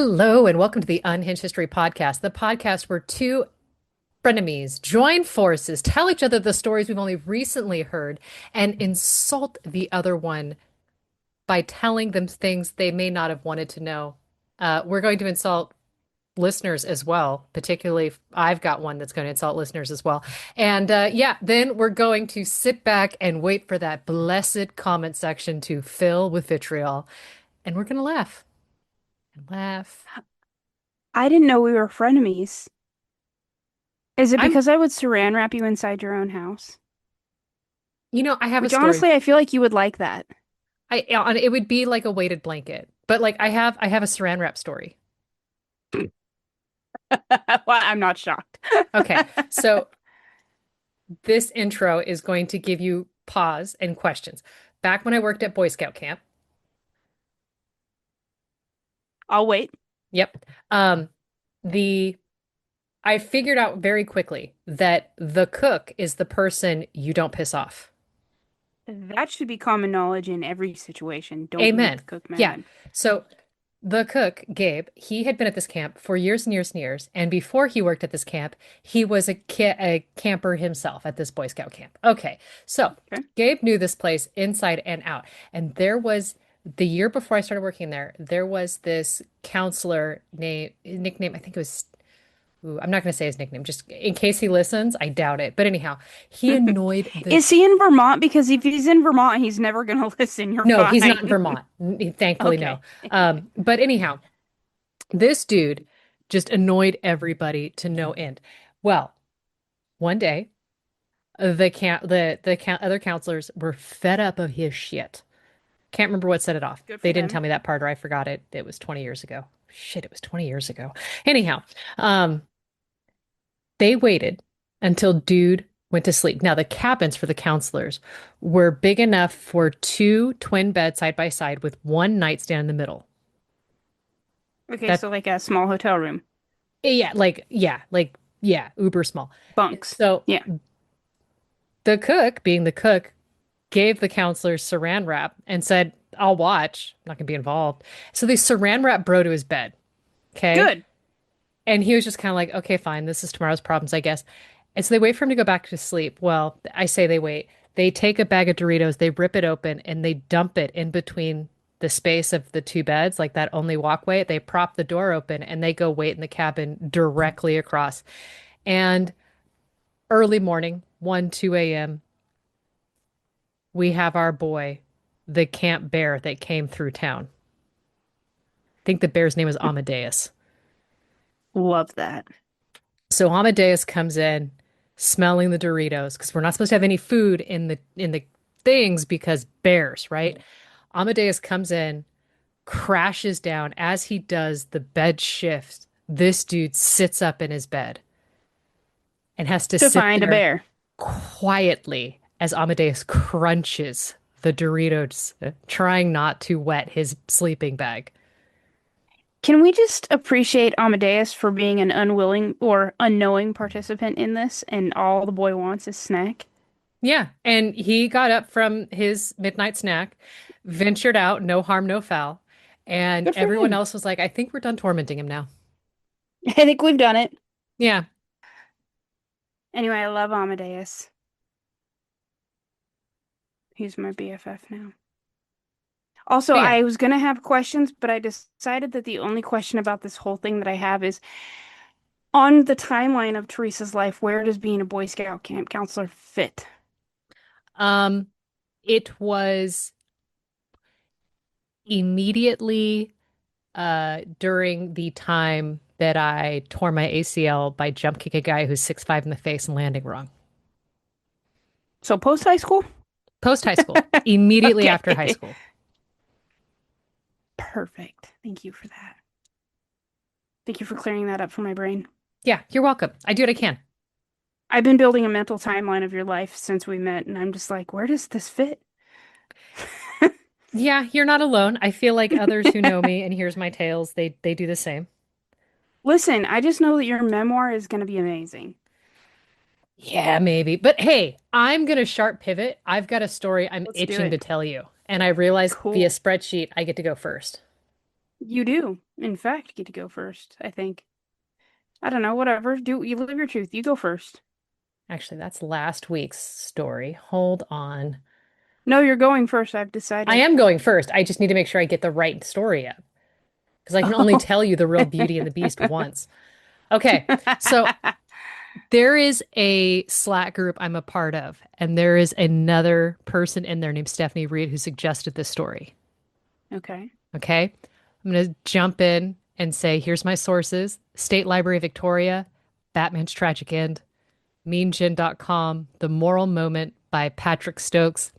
Hello, and welcome to the Unhinged History Podcast, the podcast where two frenemies join forces, tell each other the stories we've only recently heard, and insult the other one by telling them things they may not have wanted to know. We're going to insult listeners as well, particularly if I've got one that's going to insult listeners as well. And yeah, then we're going to sit back and wait for that blessed comment section to fill with vitriol, and we're going to laugh and laugh. I didn't know we were frenemies. Is it I'm because I would saran wrap you inside your own house? I have a Which story. honestly, I feel like you would like that. It would be like a weighted blanket, but like I have a saran wrap story. Well, I'm not shocked. Okay, so this intro is going to give you pause and questions. Back when I worked at Boy Scout camp, I'll wait. yep, the I figured out very quickly that the cook is the person you don't piss off. That should be common knowledge in every situation. Don't make Amen. the cook Yeah. mad. So the cook, Gabe, he had been at this camp for years and years and years. And before he worked at this camp, he was a camper himself at this Boy Scout camp. Okay. So Okay. Gabe knew this place inside and out. And there was the year before I started working there, there was this counselor nickname, I think it was, ooh, I'm not going to say his nickname, just in case he listens. I doubt it. But anyhow, he annoyed the Is he in Vermont? Because if he's in Vermont, he's never gonna listen. You're No, he's not in fine. Vermont. Thankfully, no. Okay. But anyhow, this dude just annoyed everybody to no end. Well, one day, other counselors were fed up of his shit. Can't remember what set it off. Good for They didn't tell them. me that part, or I forgot it. It was 20 years ago. Shit, it was 20 years ago. Anyhow, um, they waited until dude went to sleep. Now, the cabins for the counselors were big enough for two twin beds side by side with one nightstand in the middle. Okay, That so like a small hotel room. yeah, uber small. Bunks. So Yeah. the cook, being the cook, gave the counselors saran wrap and said, "I'll watch. I'm not gonna be involved." So they saran wrap bro to his bed. Okay. Good. And he was just kind of like, okay, fine, this is tomorrow's problems, I guess. And so they wait for him to go back to sleep. Well, I say they wait. They take a bag of Doritos, they rip it open, and they dump it in between the space of the two beds, like that only walkway. They prop the door open and they go wait in the cabin directly across. And early morning, 1, 2 a.m., we have our boy, the camp bear that came through town. I think the bear's name was Amadeus. Love that. So Amadeus comes in smelling the Doritos because we're not supposed to have any food in the things because bears, right? Amadeus comes in, crashes down. As he does, the bed shifts. This dude sits up in his bed and has to To sit find a there bear. quietly as Amadeus crunches the Doritos, trying not to wet his sleeping bag. Can we just appreciate Amadeus for being an unwilling or unknowing participant in this, and all the boy wants is snack? Yeah, and he got up from his midnight snack, ventured out, no harm, no foul, and Good for everyone him. else was like, "I think we're done tormenting him now." I think we've done it. Yeah, Anyway, I love Amadeus. He's my BFF now. Also, but yeah. I was gonna have questions, but I decided that the only question about this whole thing that I have is on the timeline of Teresa's life, where does being a Boy Scout camp counselor fit? Um, it was immediately during the time that I tore my ACL by jump kick a guy who's 6'5" in the face and landing wrong. So post high school? Post high school, immediately after high Okay. school. Perfect. Thank you for that. Thank you for clearing that up for my brain. Yeah, you're welcome. I do what I can. I've been building a mental timeline of your life since we met, and I'm just like, where does this fit? Yeah, you're not alone. I feel like others who know me and hears my tales, they do the same. Listen, I just know that your memoir is going to be amazing. Yeah, maybe. But hey, I'm gonna sharp pivot. I've got a story I'm Let's do itching to it. tell you. And I realized via Cool. spreadsheet I get to go first. You do, in fact, get to go first, I think. I don't know, whatever. Do you live your truth? You go first. Actually, that's last week's story. Hold on. No, you're going first, I've I decided. am going first. I just need to make sure I get the right story up because I can only Oh. tell you the real Beauty and the Beast once. Okay, so there is a Slack group I'm a part of, and there is another person in there named Stephanie Reed who suggested this story. Okay. Okay, I'm going to jump in and say, here's my sources: State Library of Victoria, Batman's Tragic End, meangin.com, The Moral Moment by Patrick Stokes,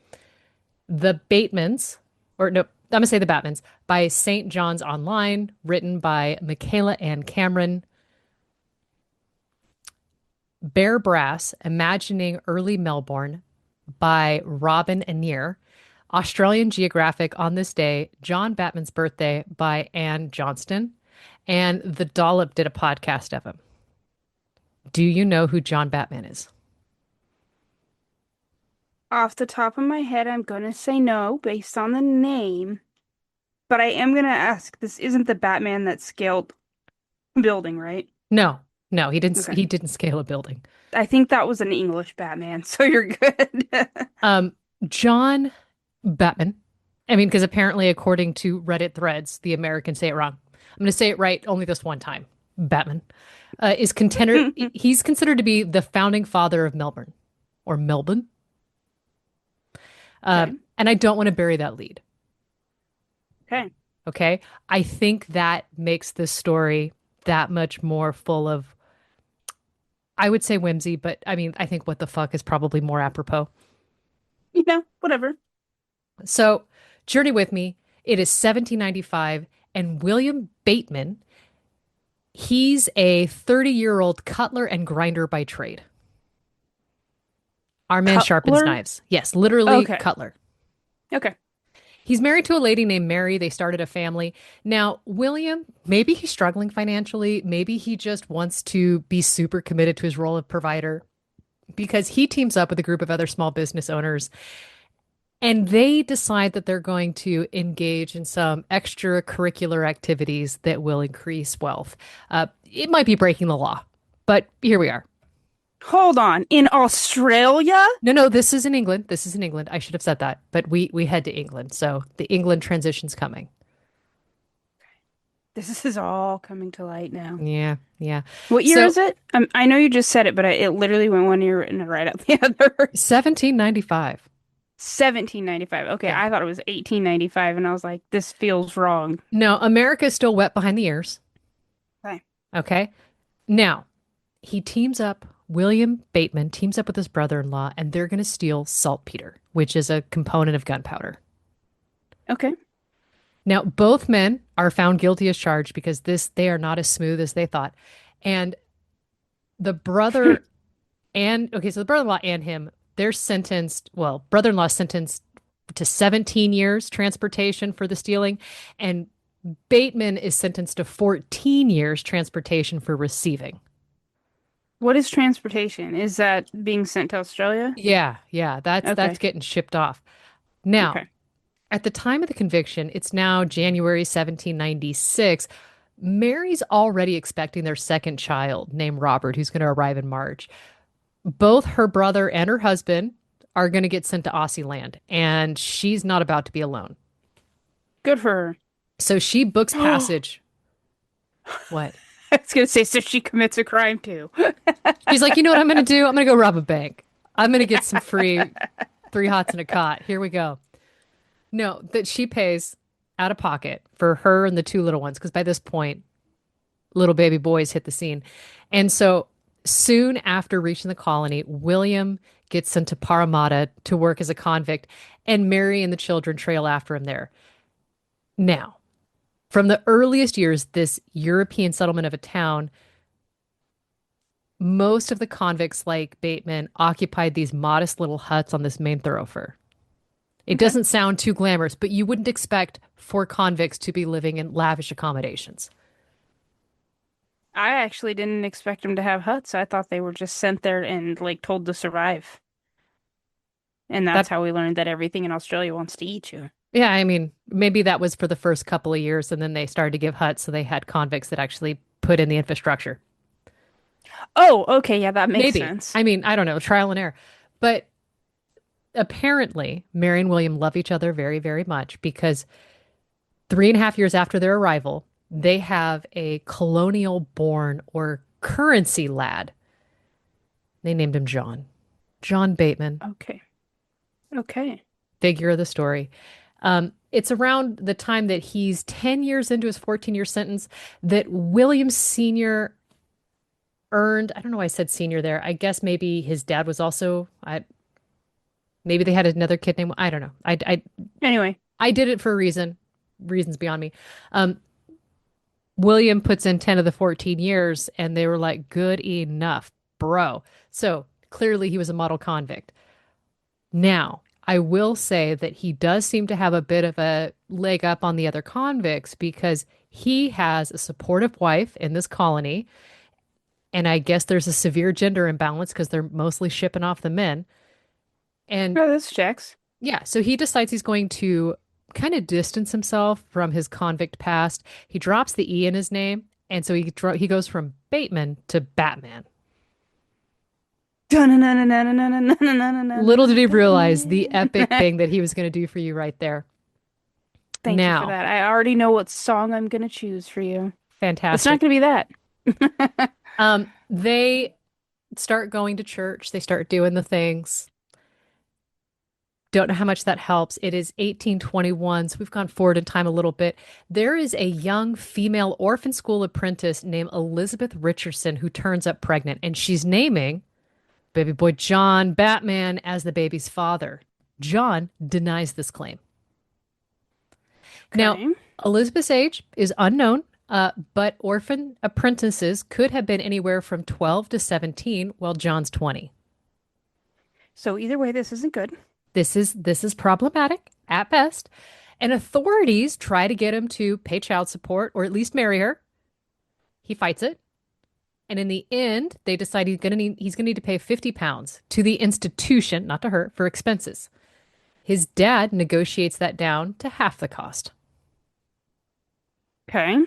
The Batemans, or no, I'm going to say The Batmans by St. John's Online, written by Michaela Ann Cameron, Bear Brass, Imagining Early Melbourne by Robin Anir, Australian Geographic on this day, John Batman's Birthday by Anne Johnston, and The Dollop did a podcast of him. Do you know who John Batman is? Off the top of my head, I'm gonna say no based on the name, but I am gonna ask. This isn't the Batman that scaled building, right? No, no, he didn't. Okay. He didn't scale a building. I think that was an English Batman, so you're good. Um, John Batman. I mean, because apparently, according to Reddit threads, the Americans say it wrong. I'm going to say it right only this one time. Batman is contender. He's considered to be the founding father of Melbourne or Melbourne. Okay. And I don't want to bury that lead. Okay. Okay. I think that makes this story that much more full of, I would say whimsy, but I mean, I think what the fuck is probably more apropos. Whatever. So, journey with me. It is 1795, and William Bateman, he's a 30-year-old cutler and grinder by trade. Our man sharpens Cutler? knives. Yes, literally Okay. cutler. Okay. He's married to a lady named Mary. They started a family. Now, William, maybe he's struggling financially. Maybe he just wants to be super committed to his role of provider because he teams up with a group of other small business owners and they decide that they're going to engage in some extracurricular activities that will increase wealth. It might be breaking the law, but here we are. Hold on. In Australia? No, no, this is in England. This is in England. I should have said that, but we head to England, so the England transition's coming. This is all coming to light now. Yeah, yeah. What year So is it? I know you just said it, but it literally went one ear and right out the other. 1795. 1795. Okay, Yeah. I thought it was 1895, and I was like, this feels wrong. No, America is still wet behind the ears. Okay. Okay. Now, he teams up, William Bateman teams up with his brother-in-law, and they're going to steal saltpeter, which is a component of gunpowder. Okay. Now, both men are found guilty as charged because they are not as smooth as they thought. And the brother and okay, so the brother-in-law and him, they're sentenced, well, brother-in-law sentenced to 17 years transportation for the stealing, and Bateman is sentenced to 14 years transportation for receiving. What is transportation? Is that being sent to Australia? Yeah, yeah, that's Okay. getting shipped off. Now, Okay. at the time of the conviction, it's now January 1796. Mary's already expecting their second child named Robert, who's going to arrive in March. Both her brother and her husband are going to get sent to Aussie land, and she's not about to be alone. Good for her. So she books I passage. What? was gonna say, so she commits a crime too. She's like, you know what I'm going to do? I'm going to go rob a bank. I'm going to get some free three hots and a cot. Here we go. No, that she pays out of pocket for her and the two little ones, because by this point, little baby boys hit the scene. And so soon after reaching the colony, William gets sent to Parramatta to work as a convict, and Mary and the children trail after him there. Now, from the earliest years, this European settlement of a town, most of the convicts, like Bateman, occupied these modest little huts on this main thoroughfare. It Okay. doesn't sound too glamorous, but you wouldn't expect four convicts to be living in lavish accommodations. I actually didn't expect them to have huts. I thought they were just sent there and like told to survive. And that's That how we learned that everything in Australia wants to eat you. Yeah, I mean, maybe that was for the first couple of years, and then they started to give huts, so they had convicts that actually put in the infrastructure. Oh, okay, yeah, that makes Maybe. sense. I mean, I don't know, trial and error. But apparently, Mary and William love each other very, very much because 3.5 years after their arrival, they have a colonial born or currency lad. They named him John. John Bateman, Okay. Okay. figure of the story. It's around the time that he's 10 years into his 14-year sentence that William Sr. earned. I don't know why I said senior there. I guess maybe his dad was also, maybe they had another kid named, I don't know. Anyway, I did it for a reason, reasons beyond me. Um, William puts in 10 of the 14 years, and they were like, good enough, bro. So clearly he was a model convict. Now, I will say that he does seem to have a bit of a leg up on the other convicts because he has a supportive wife in this colony. And I guess there's a severe gender imbalance because they're mostly shipping off the men. And oh, this checks. yeah, so he decides he's going to kind of distance himself from his convict past. He drops the E in his name. And so he goes from Bateman to Batman. Little did he realize the epic thing that he was going to do for you right there. Thank you for Now, that. I already know what song I'm gonna choose for you. It's not fantastic. gonna be that. They start going to church. They start doing the things. Don't know how much that helps. It is 1821, so we've gone forward in time a little bit. There is a young female orphan school apprentice named Elizabeth Richardson who turns up pregnant, and she's naming baby boy John Batman as the baby's father. John denies this claim. Now, Okay. Elizabeth's age is unknown, but orphan apprentices could have been anywhere from 12 to 17, while John's 20. So either way, this isn't good. This is problematic at best, and authorities try to get him to pay child support or at least marry her. He fights it, and in the end, they decide he's gonna need to pay 50 pounds to the institution, not to her, for expenses. His dad negotiates that down to half the cost. Okay.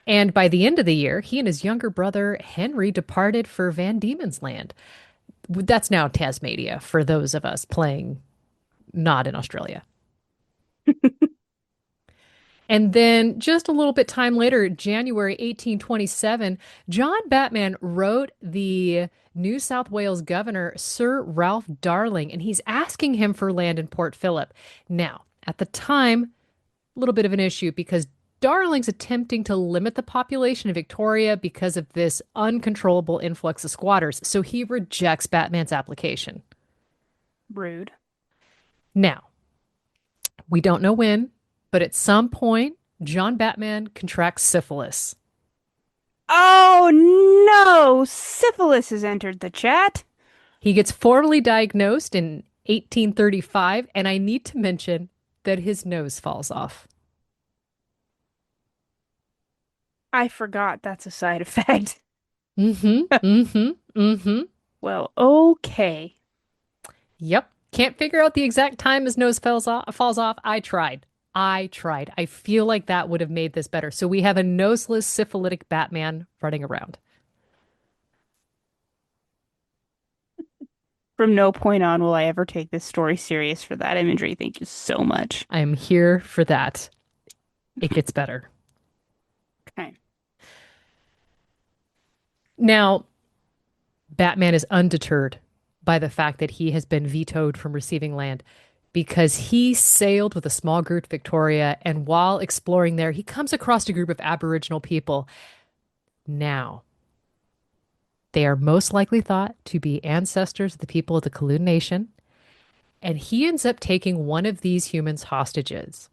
And by the end of the year, he and his younger brother Henry departed for Van Diemen's Land. That's now Tasmania for those of us playing not in Australia. And then just a little bit time later, January 1827, John Batman wrote the New South Wales governor, Sir Ralph Darling, and he's asking him for land in Port Phillip. Now, at the time, a little bit of an issue because Darling's attempting to limit the population of Victoria because of this uncontrollable influx of squatters. So he rejects Batman's application. Rude. Now, we don't know when, but at some point, John Batman contracts syphilis. Oh no! Syphilis has entered the chat. He gets formally diagnosed in 1835, and I need to mention that his nose falls off. I forgot that's a side effect. Mm-hmm, mm-hmm, mm-hmm. Well, okay. Yep. Can't figure out the exact time his nose falls off. I tried. I tried. I feel like that would have made this better. So we have a noseless syphilitic Batman running around. From no point on will I ever take this story serious for that imagery. Thank you so much. I am here for that. It gets better. Okay. Now, Batman is undeterred by the fact that he has been vetoed from receiving land because he sailed with a small group to Victoria, and while exploring there, he comes across a group of Aboriginal people. Now, they are most likely thought to be ancestors of the people of the Kulin Nation, and he ends up taking one of these humans hostages.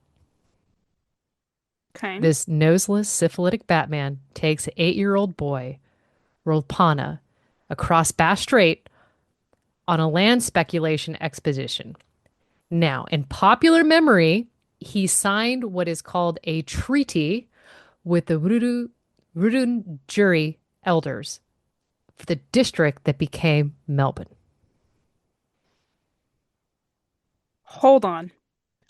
Okay. This noseless, syphilitic Batman takes an 8-year-old boy, Rolpana, across Bass Strait on a land speculation expedition. Now, in popular memory, he signed what is called a treaty with the Wurundjeri elders for the district that became Melbourne. Hold on.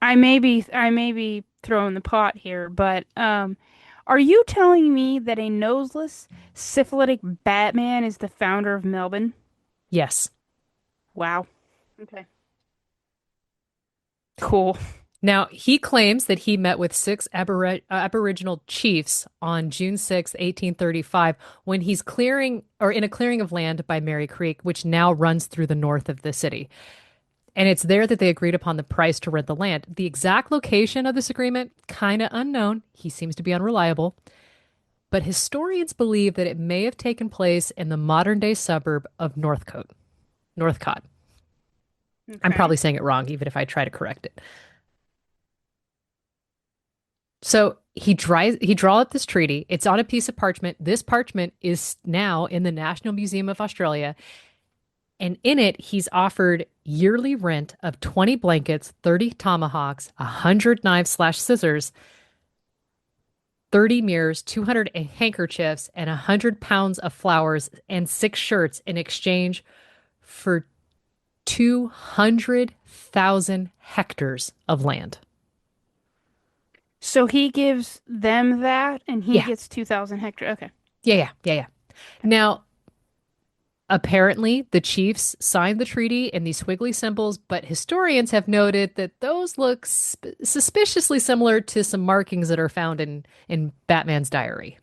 I may be throwing the pot here, but are you telling me that a noseless, syphilitic Batman is the founder of Melbourne? Yes. Wow. Okay. Cool. Now, he claims that he met with six Aboriginal chiefs on June 6th, 1835, when he's clearing or in a clearing of land by Mary Creek, which now runs through the north of the city. And it's there that they agreed upon the price to rent the land. The exact location of this agreement, kind of unknown. He seems to be unreliable. But historians believe that it may have taken place in the modern day suburb of Northcote. I'm Okay. probably saying it wrong, even if I try to correct it. So he draw up this treaty. It's on a piece of parchment. This parchment is now in the National Museum of Australia. And in it, he's offered yearly rent of 20 blankets, 30 tomahawks, 100 knives slash scissors, 30 mirrors, 200 handkerchiefs, and 100 pounds of flowers and six shirts in exchange for 200,000 hectares of land. So he gives them that and he Yeah, gets 2,000 hectares. Okay. yeah. Now, apparently, the chiefs signed the treaty in these squiggly symbols, but historians have noted that those look suspiciously similar to some markings that are found in Batman's diary.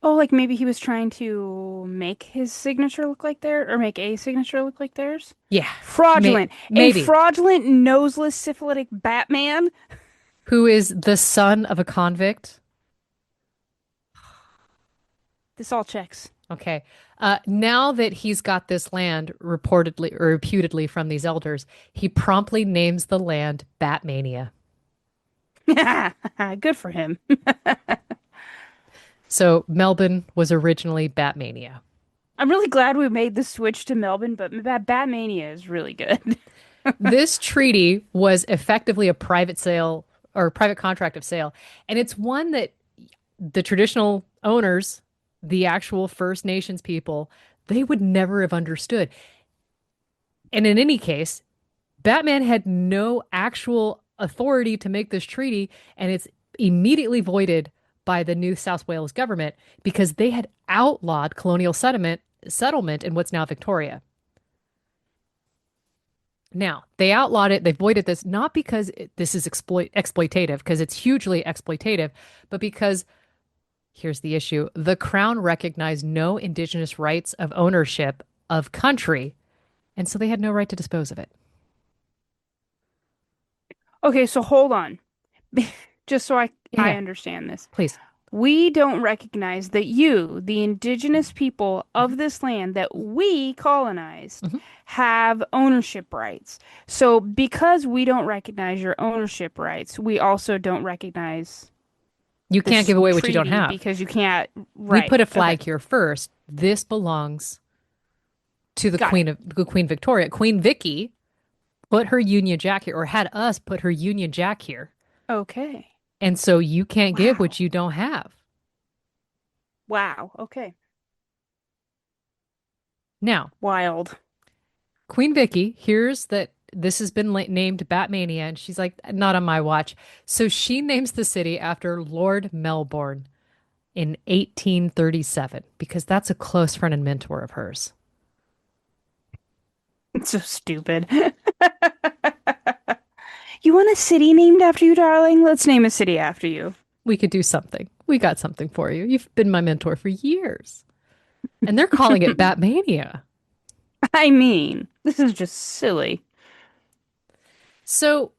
Oh, like maybe he was trying to make his signature look like theirs or make a signature look like theirs? Yeah, Fraudulent. A maybe. fraudulent, noseless, syphilitic Batman? Who is the son of a convict? This all checks. Okay. Now that he's got this land reportedly or reputedly from these elders, he promptly names the land Batmania. Good for him. So Melbourne was originally Batmania. I'm really glad we made the switch to Melbourne, but Batmania is really good. This treaty was effectively a private sale or private contract of sale. And it's one that the traditional owners, the actual First Nations people, they would never have understood. And in any case, Batman had no actual authority to make this treaty, and it's immediately voided by the New South Wales government because they had outlawed colonial settlement in what's now Victoria. Now, they outlawed it, they voided this not because this is exploitative, because it's hugely exploitative, but because here's the issue. The crown recognized no indigenous rights of ownership of country, and so they had no right to dispose of it. Okay, so hold on. Just so Yeah, I yeah, understand this. please. We don't recognize that you, the indigenous people Mhm, of this land that we colonized, mhm. have ownership rights. So because we don't recognize your ownership rights, we also don't recognize You can't this give away what you don't treaty have. because you can't. We Right. put a Okay. flag here first. This belongs to Got it. the Queen Victoria. Queen Vicky put her Union Jack here, or had us put her Union Jack here. Okay. And so you can't give Wow. what you don't have. Wow. Okay. Now, Wild. Queen Vicky hears that this has been named Batmania, and she's like, not on my watch. So she names the city after Lord Melbourne in 1837 because that's a close friend and mentor of hers. It's so stupid. You want a city named after you, darling? Let's name a city after you. We could do something. We got something for you. You've been my mentor for years. And they're calling it Batmania. I mean, this is just silly. So,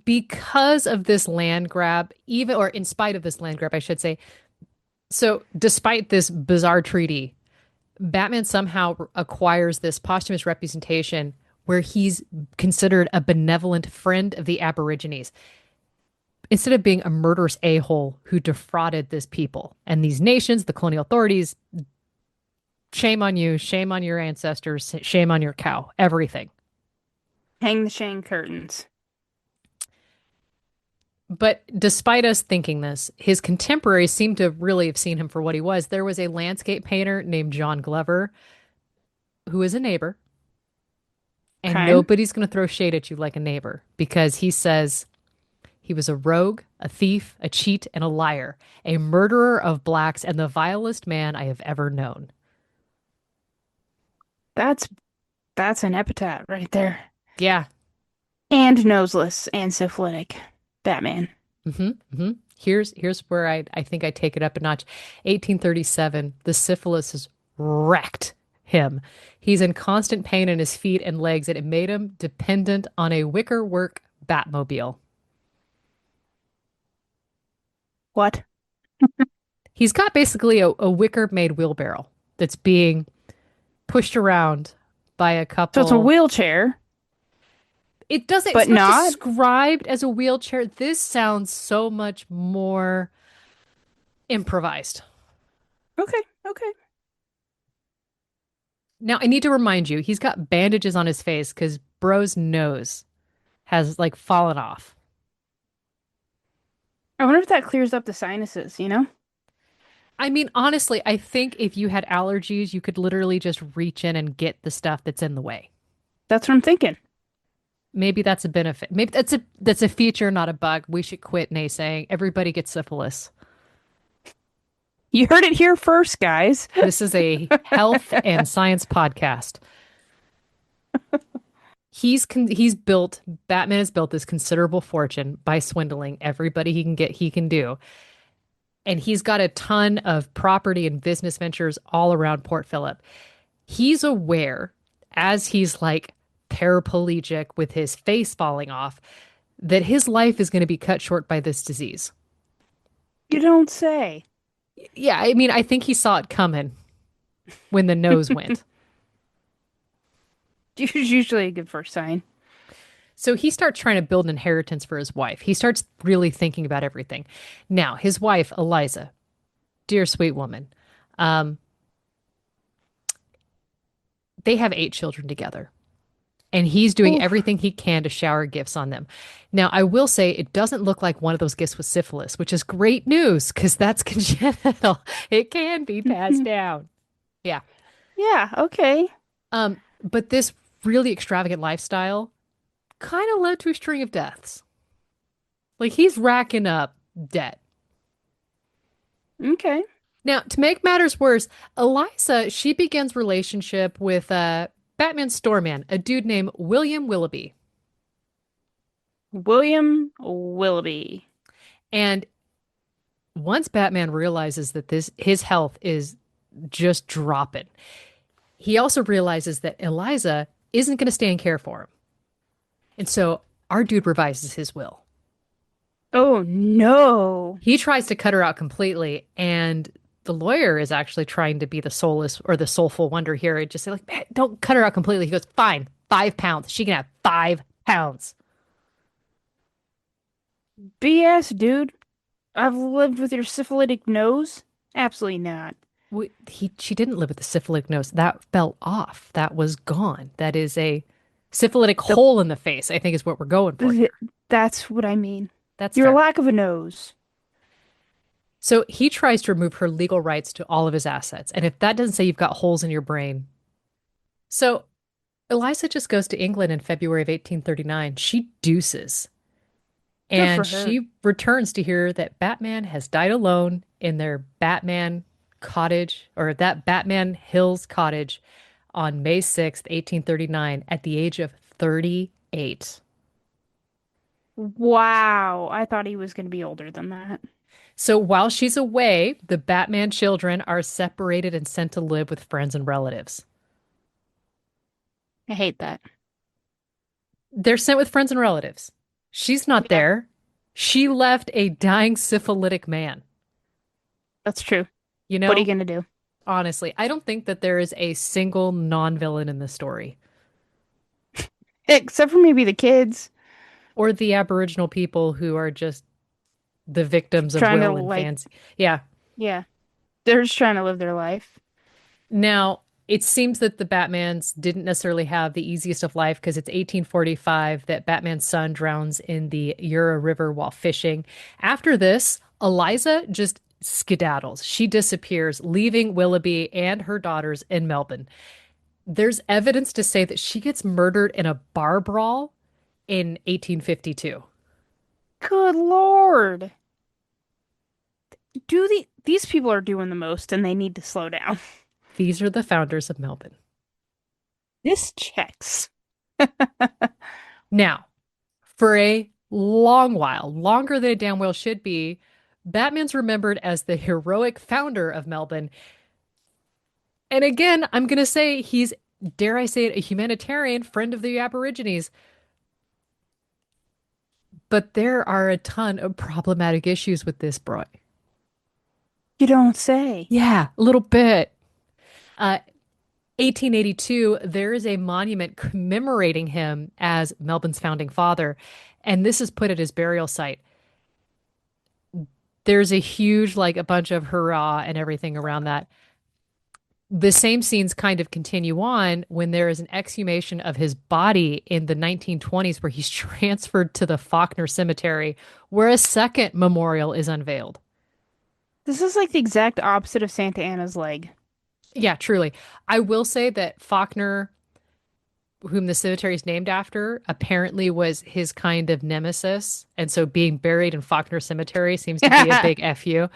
because of this land grab, even or in spite of this land grab, I should say, so despite this bizarre treaty, Batman somehow acquires this posthumous representation where he's considered a benevolent friend of the Aborigines instead of being a murderous a-hole who defrauded this people and these nations, the colonial authorities. Shame on you, shame on your ancestors, shame on your cow, everything. Hang the shame curtains. But despite us thinking this, his contemporaries seem to really have seen him for what he was. There was a landscape painter named John Glover, who is a neighbor, And Okay. nobody's going to throw shade at you like a neighbor because he says he was a rogue, a thief, a cheat, and a liar, a murderer of blacks, and the vilest man I have ever known. That's that's an epitaph right there. Yeah. And noseless and syphilitic. Batman. Here's where I think I take it up a notch. 1837, the syphilis has wrecked him. He's in constant pain in his feet and legs, and it made him dependent on a wicker work batmobile. What? He's got basically a wicker made wheelbarrow that's being pushed around by a So it's a couple. wheelchair, It's but not not? described as a wheelchair. This sounds so much more improvised. Okay, okay. Now, I need to remind you, he's got bandages on his face because bro's nose has like fallen off. I wonder if that clears up the sinuses, you know? I mean, honestly, I think if you had allergies, you could literally just reach in and get the stuff that's in the way. That's what I'm thinking. Maybe that's a benefit. Maybe that's a feature, not a bug. We should quit naysaying. Everybody gets syphilis. You heard it here first, guys. This is a health and science podcast. He's built Batman has built this considerable fortune by swindling everybody he can get he can do. And he's got a ton of property and business ventures all around Port Phillip. He's aware as he's like paraplegic with his face falling off that his life is going to be cut short by this disease. You don't say. Yeah, I mean, I think he saw it coming when the nose went. It's usually a good first sign. So he starts trying to build an inheritance for his wife. He starts really thinking about everything. Now, his wife, Eliza, dear sweet woman, um, they have 8 children together. And he's doing Oof. everything he can to shower gifts on them. Now, I will say it doesn't look like one of those gifts was syphilis, which is great news because that's congenital. It can be passed down. Yeah. Yeah, okay. But this really extravagant lifestyle kind of led to a string of deaths. Like he's racking up debt. Okay. Now, to make matters worse, Eliza, she begins relationship with Batman's storeman, a dude named William Willoughby. William Willoughby. And once Batman realizes that this his health is just dropping, he also realizes that Eliza isn't going to stay and care for him. And so our dude revises his will. Oh no. He tries to cut her out completely, and the lawyer is actually trying to be the soulless or the soulful wonder here and just say, like, "Man, don't cut her out completely." He goes, fine, 5 pounds. She can have 5 pounds. BS, dude. I've lived with your syphilitic nose? Absolutely not. She didn't live with the syphilitic nose. That fell off. That was gone. That is a syphilitic The, hole in the face, I think is what we're going for here. that's what I mean. That's Your fair. lack of a nose. So he tries to remove her legal rights to all of his assets. And if that doesn't say you've got holes in your brain. So Eliza just goes to England in February of 1839. She deuces. Good for And her. she returns to hear that Batman has died alone in their Batman cottage or that Batman Hills cottage on May 6th, 1839, at the age of 38. Wow. I thought he was going to be older than that. So while she's away, the Batman children are separated and sent to live with friends and relatives. I hate that. They're sent with friends and relatives. She's not Yeah, there. She left a dying syphilitic man. that's true. You What are you know, going to do? honestly, I don't think that there is a single non-villain in this story Except for maybe the kids or the Aboriginal people who are just the victims of trying to will and like, fancy. Yeah. yeah, they're just trying to live their life. Now, it seems that the Batmans didn't necessarily have the easiest of life because it's 1845 that Batman's son drowns in the Ura River while fishing. After this, Eliza just skedaddles. She disappears, leaving Willoughby and her daughters in Melbourne. There's evidence to say that she gets murdered in a bar brawl in 1852. Good Lord. These people are doing the most and they need to slow down. These are the founders of Melbourne. This checks. Now, for a long while, longer than it damn well should be, Batman's remembered as the heroic founder of Melbourne. And again, I'm going to say he's, dare I say it, a humanitarian friend of the Aborigines. But there are a ton of problematic issues with this boy. You don't say. Yeah, a little bit. Uh, 1882, there is a monument commemorating him as Melbourne's founding father, and this is put at his burial site. There's a huge, like, a bunch of hurrah and everything around that. The same scenes kind of continue on when there is an exhumation of his body in the 1920s, where he's transferred to the Faulkner Cemetery, where a second memorial is unveiled. This is like the exact opposite of Santa Anna's leg. Yeah, truly. I will say that Faulkner, whom the cemetery is named after, apparently was his kind of nemesis. And so being buried in Faulkner Cemetery seems to be a Kind big FU.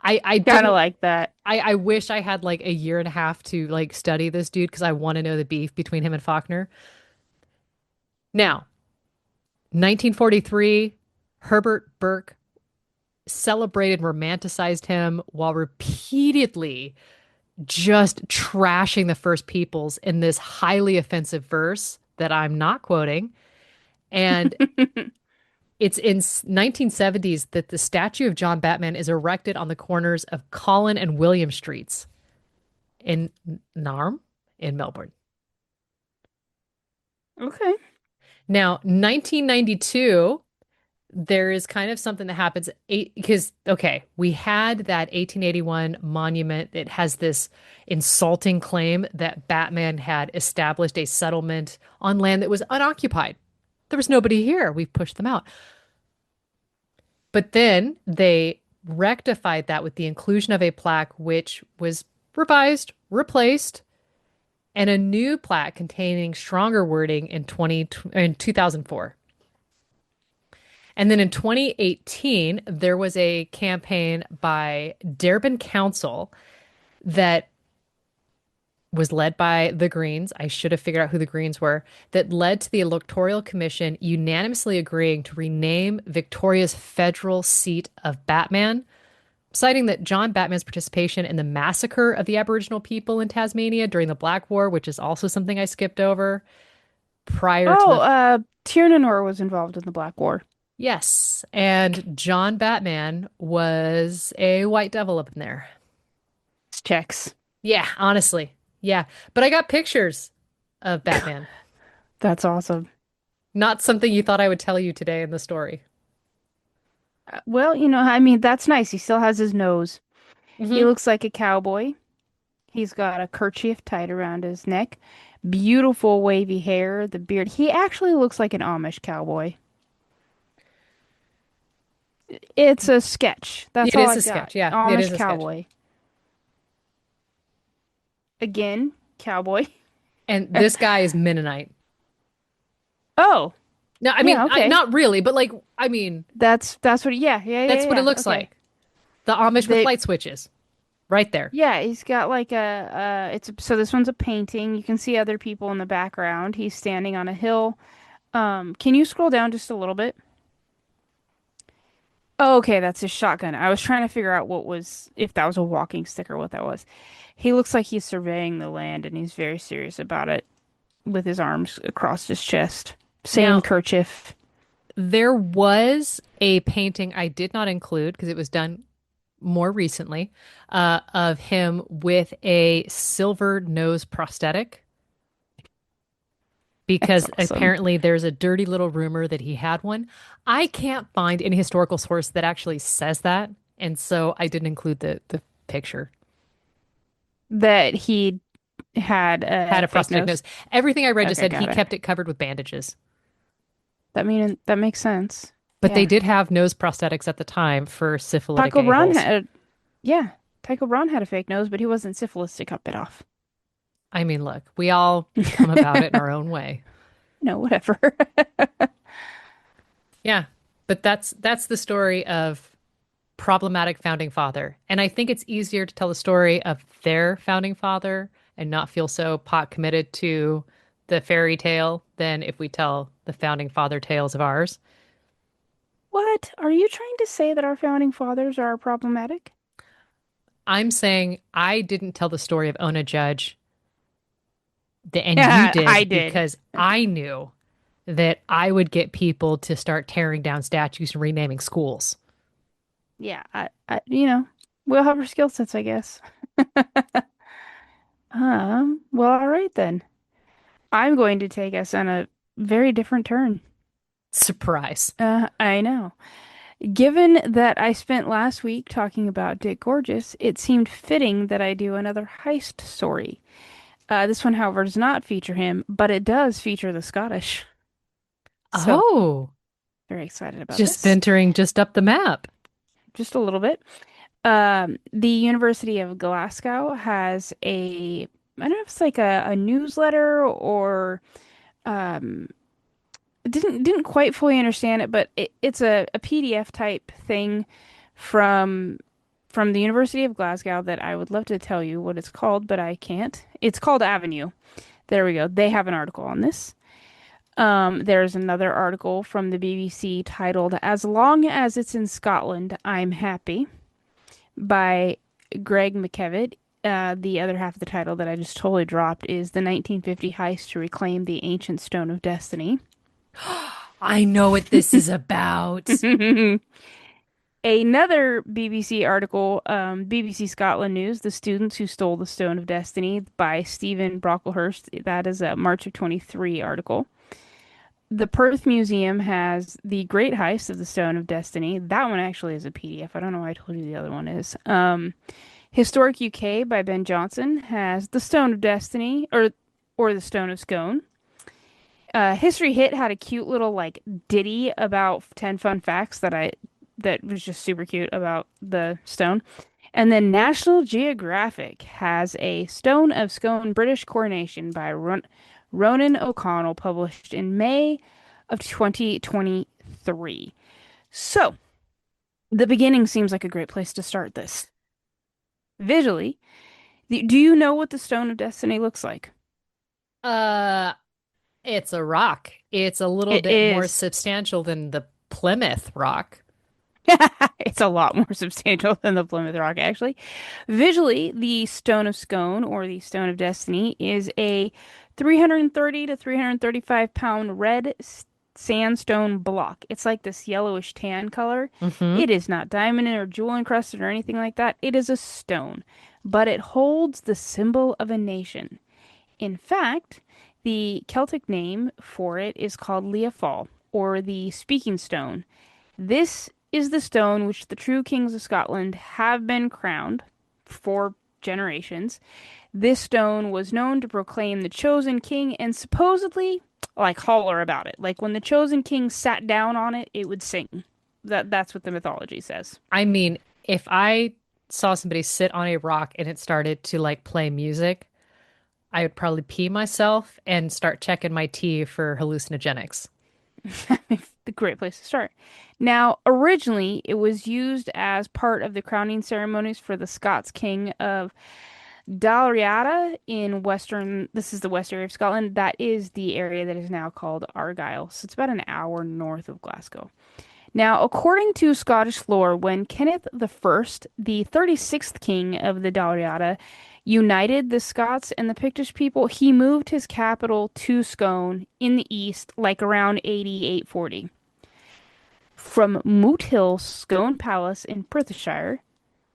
I of don't, like that. I wish I had like a year and a half to like study this dude because I want to know the beef between him and Faulkner. Now, 1943, Herbert Burke celebrated, romanticized him while repeatedly just trashing the First Peoples in this highly offensive verse that I'm not quoting. And it's in 1970s that the statue of John Batman is erected on the corners of Collin and William Streets in Narm in Melbourne. Okay. Now, 1992, there is kind of something that happens because, okay, we had that 1881 monument. It has this insulting claim that Batman had established a settlement on land that was unoccupied. There was nobody here. We pushed them out. But then they rectified that with the inclusion of a plaque, which was revised, replaced, and a new plaque containing stronger wording in 2004. And then in 2018, there was a campaign by Dearborn Council that was led by the Greens. I should have figured out who the Greens were, that led to the Electoral Commission unanimously agreeing to rename Victoria's federal seat of Batman, citing that John Batman's participation in the massacre of the Aboriginal people in Tasmania during the Black War, which is also something I skipped over prior to Oh, the. Tyrannor was involved in the Black War. Yes, and John Batman was a white devil up in there. Checks. Yeah, honestly. Yeah. But I got pictures of Batman. That's awesome. Not something you thought I would tell you today in the story. Well, I mean, that's nice. He still has his nose. He Hmm. looks like a cowboy. He's got a kerchief tied around his neck. Beautiful wavy hair, the beard. He actually looks like an Amish cowboy. It's a sketch. That's It all is a I've got. sketch. Yeah, it Amish is a sketch. cowboy. Again, cowboy. And this guy is Mennonite. Oh, No, I mean, yeah, okay. not really, but like, I mean, That's what yeah, yeah, yeah, that's what it yeah. looks Okay. like. The Amish with They light switches right there. Yeah, he's got like so this one's a painting. You can see other people in the background. He's standing on a hill. Can you scroll down just a little bit? Oh, okay, that's his shotgun. I was trying to figure out if that was a walking stick or what that was. He looks like he's surveying the land and he's very serious about it with his arms across his chest. Same Now, kerchief. there was a painting I did not include because it was done more recently, of him with a silver nose prosthetic That's because awesome. apparently there's a dirty little rumor that he had one. I can't find any historical source that actually says that, and so I didn't include the picture. That he had Had a a fake prosthetic nose. nose. Everything I read just Okay, said he got it. kept it covered with bandages, That makes sense. but they Yeah. did have nose prosthetics at the time for syphilitic Taco Brown a-holes. had Yeah, Tycho Braun had a fake nose, but he wasn't syphilis to cut it off. I mean, look, we all come about it in our own way. No, whatever. Yeah, but that's the story of problematic founding father. And I think it's easier to tell the story of their founding father and not feel so pot committed to the fairy tale than if we tell the founding father tales of ours. What? Are you trying to say that our founding fathers are problematic? I'm saying I didn't tell the story of Ona Judge, and you Yeah, I did did. because I knew that I would get people to start tearing down statues and renaming schools. Yeah, we'll have our skill sets, I guess. Well, all right then. I'm going to take us on a very different turn. Surprise. I know. Given that I spent last week talking about Dick Gorgeous, it seemed fitting that I do another heist story. This one, however, does not feature him, but it does feature the Scottish. So, Oh, very excited about just this. venturing just up the map. Just a little bit. The University of Glasgow has I don't know if it's like a newsletter or um, didn't quite fully understand it, but it's a PDF type thing from from the University of Glasgow that I would love to tell you what it's called, but I can't. It's called Avenue. There we go. They have an article on this. There's another article from the BBC titled "As Long as It's in Scotland, I'm Happy" by Greg McKevitt. The other half of the title that I just totally dropped is "The 1950 Heist to Reclaim the Ancient Stone of Destiny." I know what this is about. Another BBC article, BBC Scotland News, "The Students Who Stole the Stone of Destiny" by Stephen Brocklehurst. That is a March of 23 article. The Perth Museum has "The Great Heist of the Stone of Destiny." That one actually is a PDF. I don't know why I told you the other one is. Historic UK by Ben Johnson has "The Stone of Destiny" or "The Stone of Scone." History Hit had a cute little like ditty about 10 fun facts that was just super cute about the stone. And then National Geographic has a "Stone of Scone British Coronation" by Ronan O'Connell, published in May of 2023. So, the beginning seems like a great place to start this. Visually, do you know what the Stone of Destiny looks like? Uh, it's a rock. It's a little It bit more is. substantial than the Plymouth Rock. It's a lot more substantial than the Plymouth Rock, actually. Visually, the Stone of Scone, or the Stone of Destiny, is a 330 to 335 pound red sandstone block. It's like this yellowish tan color. Mm-hmm. It is not diamond or jewel encrusted or anything like that. It is a stone, but it holds the symbol of a nation. In fact, the Celtic name for it is called Leafal, or the Speaking Stone. This is the stone which the true kings of Scotland have been crowned for generations. This stone was known to proclaim the chosen king and supposedly like holler about it. Like when the chosen king sat down on it, it would sing. That's what the mythology says. I mean, if I saw somebody sit on a rock and it started to like play music, I would probably pee myself and start checking my tea for hallucinogenics. The great place to start. Now, originally, it was used as part of the crowning ceremonies for the Scots king of Dalriada in western, this is the west area of Scotland. That is the area that is now called Argyll. So it's about an hour north of Glasgow. Now, according to Scottish lore, when Kenneth the First, the 36th king of the Dalriada, united the Scots and the Pictish people, he moved his capital to Scone in the east, like around 8840. From Moot Hill, Scone Palace in Perthshire,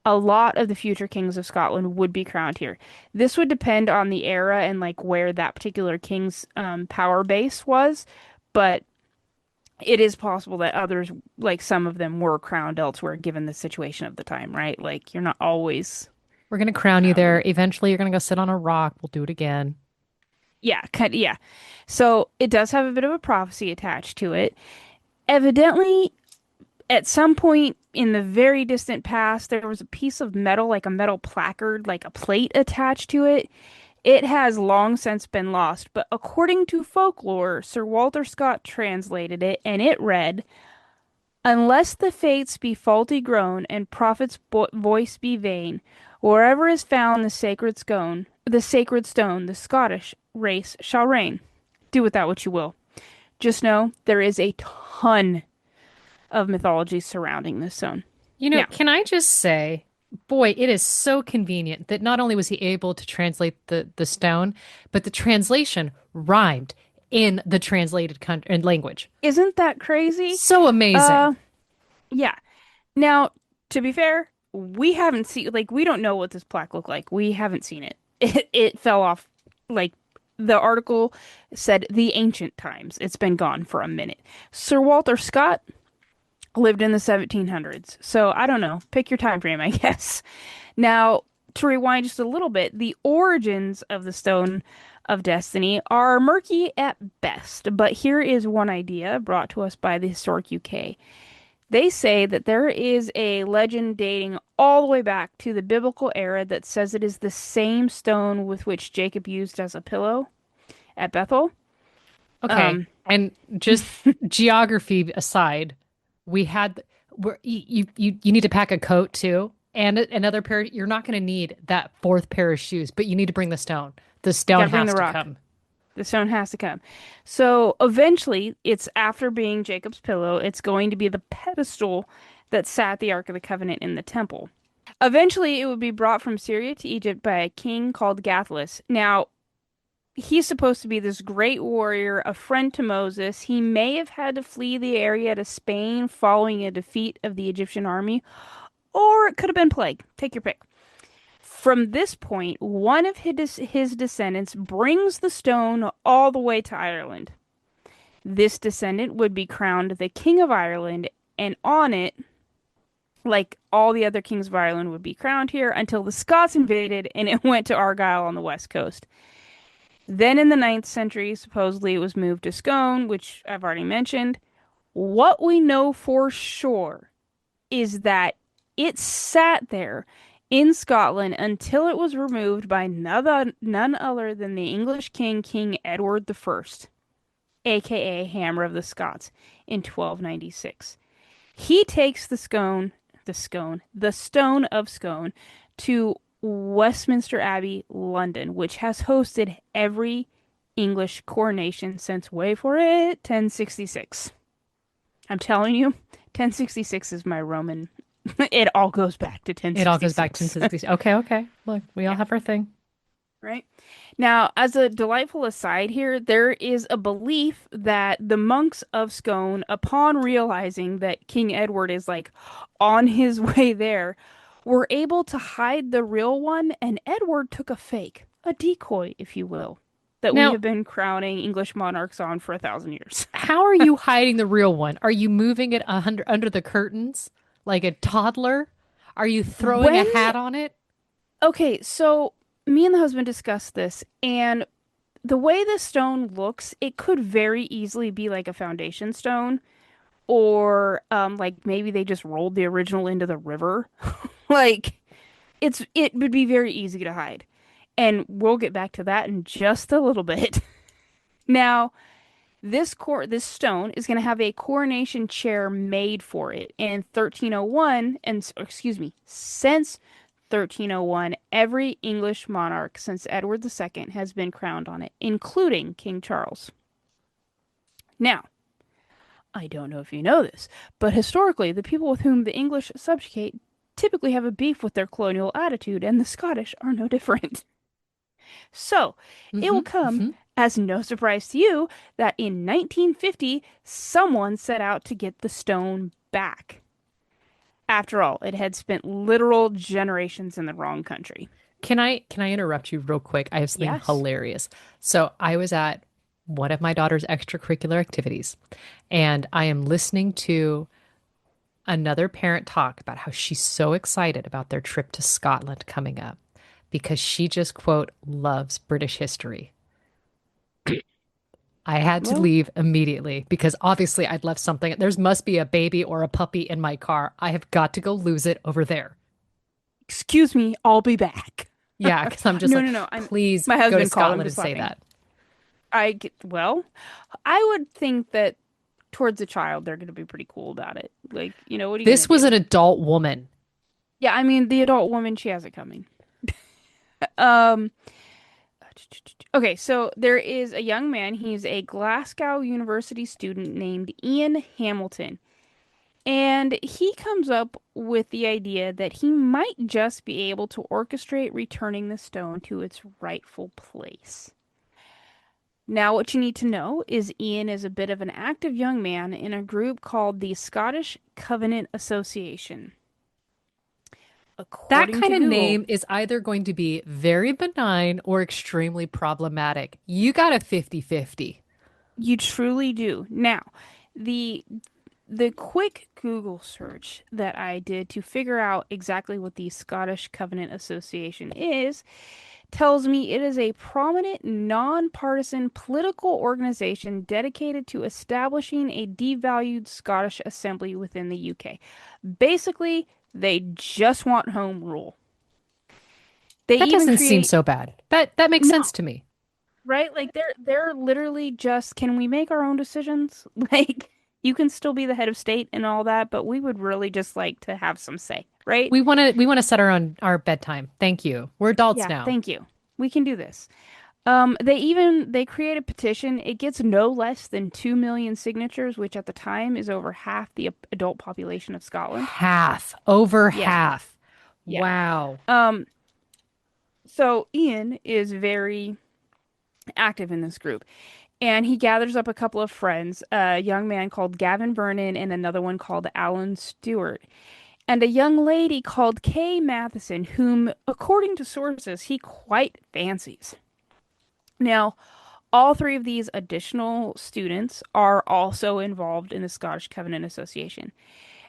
a lot of the future kings of Scotland would be crowned here. This would depend on the era and like where that particular king's power base was, but it is possible that others, like some of them, were crowned elsewhere given the situation of the time, right? Like you're not always We're gonna crown you crowned there. in. Eventually, you're gonna go sit on a rock. We'll do it again. Yeah, yeah. So it does have a bit of a prophecy attached to it. Evidently, at some point in the very distant past, there was a piece of metal, like a metal placard, like a plate attached to it. It has long since been lost, but according to folklore, Sir Walter Scott translated it, and it read, "Unless the fates be faulty grown, and prophet's voice be vain, wherever is found the sacred stone, the Scottish race shall reign." Do with that what you will. Just know there is a ton of mythology surrounding this stone. Now, Can I just say, boy, it is so convenient that not only was he able to translate the stone, but the translation rhymed in the translated language. isn't that crazy? So amazing. Uh, yeah. Now, to be fair, we haven't seen, like, we don't know what this plaque looked like. We haven't seen it. It fell off, like, the article said the ancient times. It's been gone for a minute. Sir Walter Scott lived in the 1700s. So I don't know. Pick your time frame, I guess. Now, to rewind just a little bit, the origins of the Stone of Destiny are murky at best, but here is one idea brought to us by the Historic UK. They say that there is a legend dating all the way back to the biblical era that says it is the same stone with which Jacob used as a pillow at Bethel. Okay. Um, And just geography aside, we had you need to pack a coat too, and another pair. You're not going to need that fourth pair of shoes, but you need to bring the stone. The you stone gotta bring has the to rock. come. The stone has to come. So eventually, it's after being Jacob's pillow, it's going to be the pedestal that sat the Ark of the Covenant in the temple. Eventually, it would be brought from Syria to Egypt by a king called Gathlus. Now, he's supposed to be this great warrior, a friend to Moses. He may have had to flee the area to Spain following a defeat of the Egyptian army, or it could have been plague. Take your pick. From this point, one of his descendants brings the stone all the way to Ireland. This descendant would be crowned the King of Ireland, and on it, like all the other kings of Ireland, would be crowned here until the Scots invaded and it went to Argyll on the west coast. Then in the ninth century, supposedly it was moved to Scone, which I've already mentioned. What we know for sure is that it sat there in Scotland until it was removed by none other than the English king, King Edward I, aka Hammer of the Scots, in 1296. He takes the stone of Scone to Westminster Abbey, London, which has hosted every English coronation since, wait for it, 1066. I'm telling you, 1066 is my Roman. It all goes back to It all goes back to 1066. 60. Okay, okay. Look, we all Yeah, have our thing. right. Now, as a delightful aside here, there is a belief that the monks of Scone, upon realizing that King Edward is like on his way there, were able to hide the real one, and Edward took a fake, a decoy, if you will, that we Now, have been crowning English monarchs on for 1,000 years. how are you hiding the real one? Are you moving it under the curtains like a toddler? Are you throwing a When, hat on it? okay, so me and the husband discussed this, and the way this stone looks, it could very easily be like a foundation stone, or like maybe they just rolled the original into the river. Like it would be very easy to hide. And we'll get back to that in just a little bit. Now, this stone is going to have a coronation chair made for it in 1301, and excuse me, since 1301, every English monarch since Edward II has been crowned on it, including King Charles. Now, I don't know if you know this, but historically, the people with whom the English subjugate typically have a beef with their colonial attitude, and the Scottish are no different. So, it will Hmm. come Hmm. as no surprise to you that in 1950, someone set out to get the stone back. After all, it had spent literal generations in the wrong country. Can I interrupt you real quick? I have something Yes. hilarious. So I was at one of my daughter's extracurricular activities, and I am listening to another parent talk about how she's so excited about their trip to Scotland coming up because she just, quote, loves British history. I had to Well, leave immediately because obviously I'd left something. There's must be a baby or a puppy in my car. I have got to go lose it over there. excuse me, I'll be back. Yeah, because I'm just No, like, no, no. please My go to husband called him Scotland to and say slap me. that. Well, I would think that towards a child, they're going to be pretty cool about it. Like, what are you This going to was do? an adult woman. Yeah, I mean, the adult woman, she has it coming. Um, okay, so there is a young man. He's a Glasgow University student named Ian Hamilton. And he comes up with the idea that he might just be able to orchestrate returning the stone to its rightful place. Now, what you need to know is Ian is a bit of an active young man in a group called the Scottish Covenant Association. That According kind to of Google, name is either going to be very benign or extremely problematic. You got a 50-50. you truly do. Now, the the quick Google search that I did to figure out exactly what the Scottish Covenant Association is tells me it is a prominent, nonpartisan political organization dedicated to establishing a devalued Scottish assembly within the UK. Basically, they just want home rule. They That even doesn't seem create so bad. That makes no, sense to me. right? Like they're literally just can we make our own decisions? Like you can still be the head of state and all that, but we would really just like to have some say, right? We want to set our bedtime. Thank you. We're adults Yeah, now. thank you. We can do this. They create a petition. It gets no less than 2 million signatures, which at the time is over half the adult population of Scotland. Half, over Yeah, half. yeah. Wow. Um, so Ian is very active in this group, and he gathers up a couple of friends, a young man called Gavin Vernon and another one called Alan Stewart, and a young lady called Kay Matheson, whom, according to sources, he quite fancies. Now, all three of these additional students are also involved in the Scottish Covenant Association.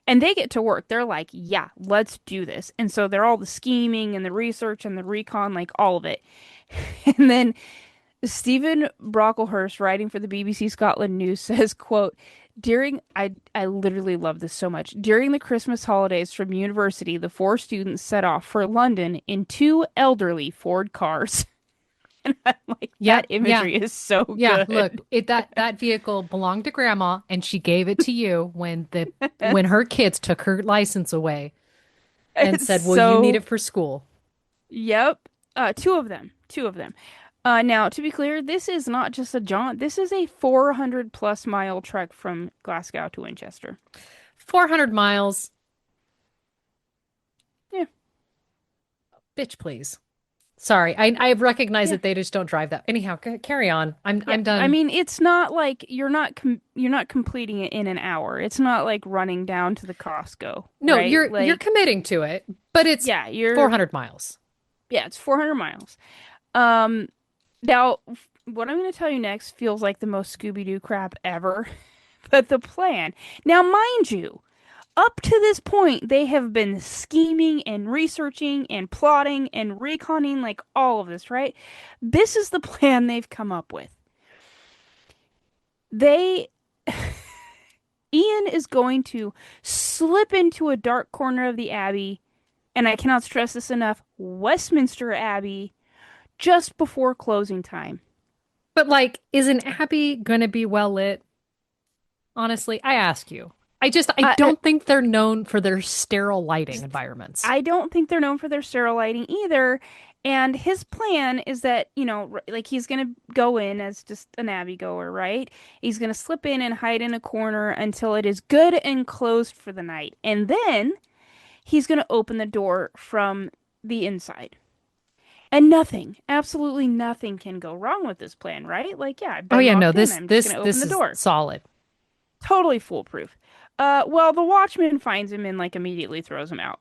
And they get to work. They're like, yeah, let's do this. And so they're all the scheming and the research and the recon, like all of it. And then Stephen Brocklehurst, writing for the BBC Scotland News, says, quote, I literally love this so much. During the Christmas holidays from university, the four students set off for London in two elderly Ford cars. And I'm like, that Yep. Yeah. imagery is so Yeah. good. Look, that vehicle belonged to grandma and she gave it to you when her kids took her license away and It's said, "Well, you need so, it for school." yep. Two of them. Two of them. Now, to be clear, this is not just a jaunt. This is a 400 plus mile trek from Glasgow to Winchester. 400 miles. Yeah. Bitch, please. Sorry. I recognize Yeah. that they just don't drive that. Anyhow, carry on. I'm Yeah. I'm I done. mean, it's not like you're not completing it in an hour. It's not like running down to the Costco, No, right? you're Like, committing to it, but it's yeah, you're 400 miles. yeah, it's 400 miles. Um, Now, what I'm going to tell you next feels like the most Scooby-Doo crap ever. But the plan. Now, mind you, up to this point, they have been scheming and researching and plotting and reconning like all of this, right? This is the plan they've come up with. They Ian is going to slip into a dark corner of the Abbey, and I cannot stress this enough, Westminster Abbey, just before closing time. But like, is an Abbey gonna be well lit? Honestly, I ask you. I I, don't think they're known for their sterile lighting environments. I don't think they're known for their sterile lighting either. And his plan is that, like he's going to go in as just an Abbey goer, right? He's going to slip in and hide in a corner until it is good and closed for the night. And then he's going to open the door from the inside. And nothing, absolutely nothing can go wrong with this plan, right? Like, yeah, I've Oh been yeah, no, locked in. this I'm just this going to open this the is door. solid. Totally foolproof. Well, the watchman finds him and, like, immediately throws him out.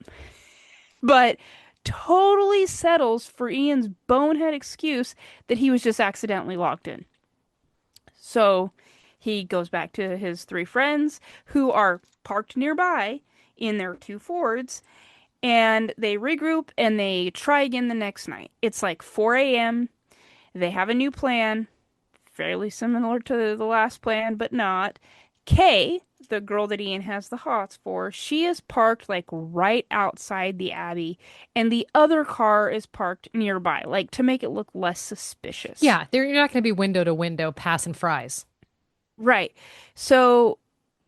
But totally settles for Ian's bonehead excuse that he was just accidentally locked in. So he goes back to his three friends who are parked nearby in their two Fords, and they regroup and they try again the next night. It's like 4 a.m. They have a new plan, fairly similar to the last plan, but not. Kay, the girl that Ian has the hots for, she is parked like right outside the Abbey, and the other car is parked nearby, like to make it look less suspicious. Yeah, you're not going to be window to window passing fries. Right. So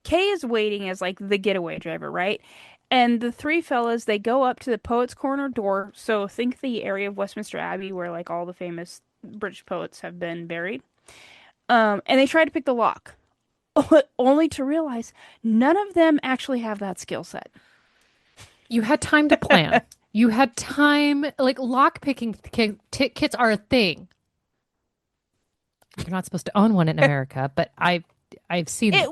Kay is waiting as like the getaway driver, right? And the three fellas, they go up to the Poets' Corner door. So think the area of Westminster Abbey where like all the famous British poets have been buried. And they try to pick the lock, only to realize none of them actually have that skill set. You had time to plan. You had time, like lock picking kits are a thing. You're not supposed to own one in America, but I've seen them.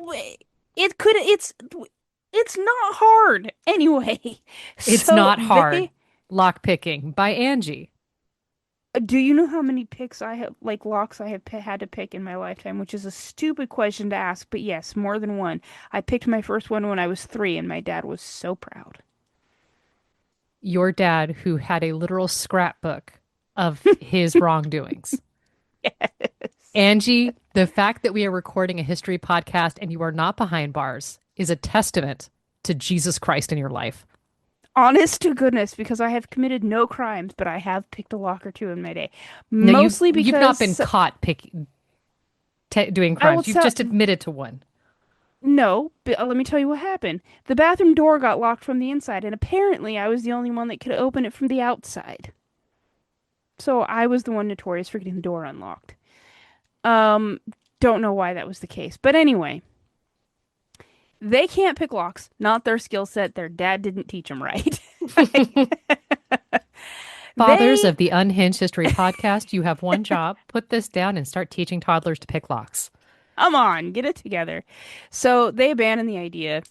It could it's not hard anyway. It's So not hard. they Lock picking by Angie. do you know how many picks I have, like locks I have had to pick in my lifetime, which is a stupid question to ask, but yes, more than one. I picked my first one when I was 3, and my dad was so proud. Your dad, who had a literal scrapbook of his wrongdoings. Yes. Angie, the fact that we are recording a history podcast and you are not behind bars is a testament to Jesus Christ in your life. Honest to goodness, because I have committed no crimes, but I have picked a lock or two in my day. No, you Mostly you've not been because caught picking doing I will crimes. You've tell. just admitted to one. No, but let me tell you what happened. The bathroom door got locked from the inside, and apparently I was the only one that could open it from the outside. So I was the one notorious for getting the door unlocked. Um, don't know why that was the case. But anyway, they can't pick locks. Not their skill set. Their dad didn't teach them right. Fathers They, of the Unhinged History podcast, you have one job. Put this down and start teaching toddlers to pick locks. come on, get it together. So they abandon the idea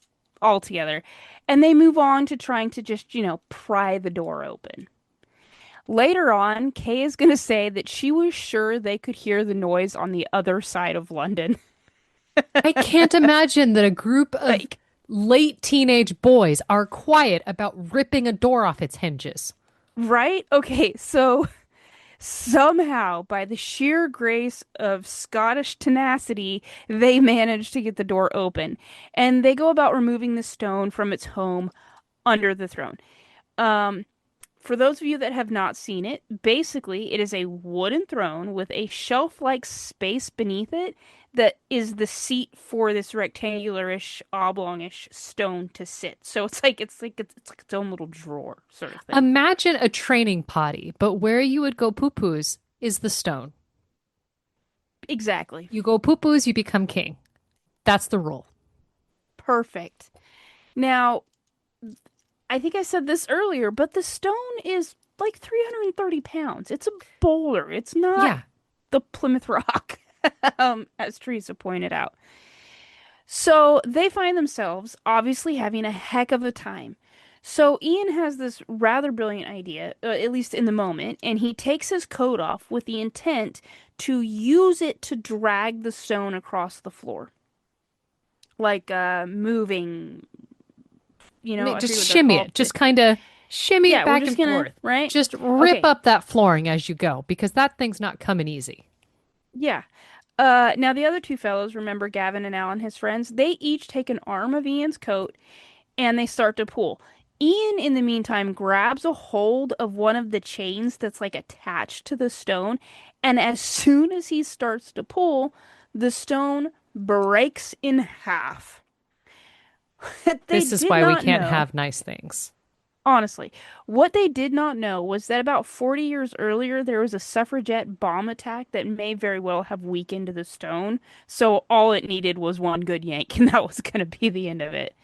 altogether, and they move on to trying to just, pry the door open. Later on, Kay is going to say that she was sure they could hear the noise on the other side of London. I can't imagine that a group of Like, late teenage boys are quiet about ripping a door off its hinges. right? Okay, so somehow, by the sheer grace of Scottish tenacity, they manage to get the door open. And they go about removing the stone from its home under the throne. Um, For those of you that have not seen it, basically it is a wooden throne with a shelf-like space beneath it that is the seat for this rectangularish, oblongish stone to sit. So it's like its own little drawer sort of thing. Imagine a training potty, but where you would go poo-poos is the stone. Exactly. You go poo-poos, you become king. That's the rule. Perfect. Now, I think I said this earlier, but the stone is like 330 pounds. It's a boulder. It's not Yeah. the Plymouth Rock, as Theresa pointed out. So they find themselves obviously having a heck of a time. So Ian has this rather brilliant idea, at least in the moment, and he takes his coat off with the intent to use it to drag the stone across the floor, like moving. I Just forget what they're shimmy called, it. but Just kind of shimmy it yeah, we're back just and gonna, forth. right? Just rip Okay, up that flooring as you go because that thing's not coming easy. yeah. Now the other two fellows, remember Gavin and Alan, his friends, they each take an arm of Ian's coat and they start to pull. Ian, in the meantime, grabs a hold of one of the chains that's like attached to the stone, and as soon as he starts to pull, the stone breaks in half. What they This is did why we not can't know, have nice things. honestly, what they did not know was that about 40 years earlier, there was a suffragette bomb attack that may very well have weakened the stone. So all it needed was one good yank, and that was going to be the end of it.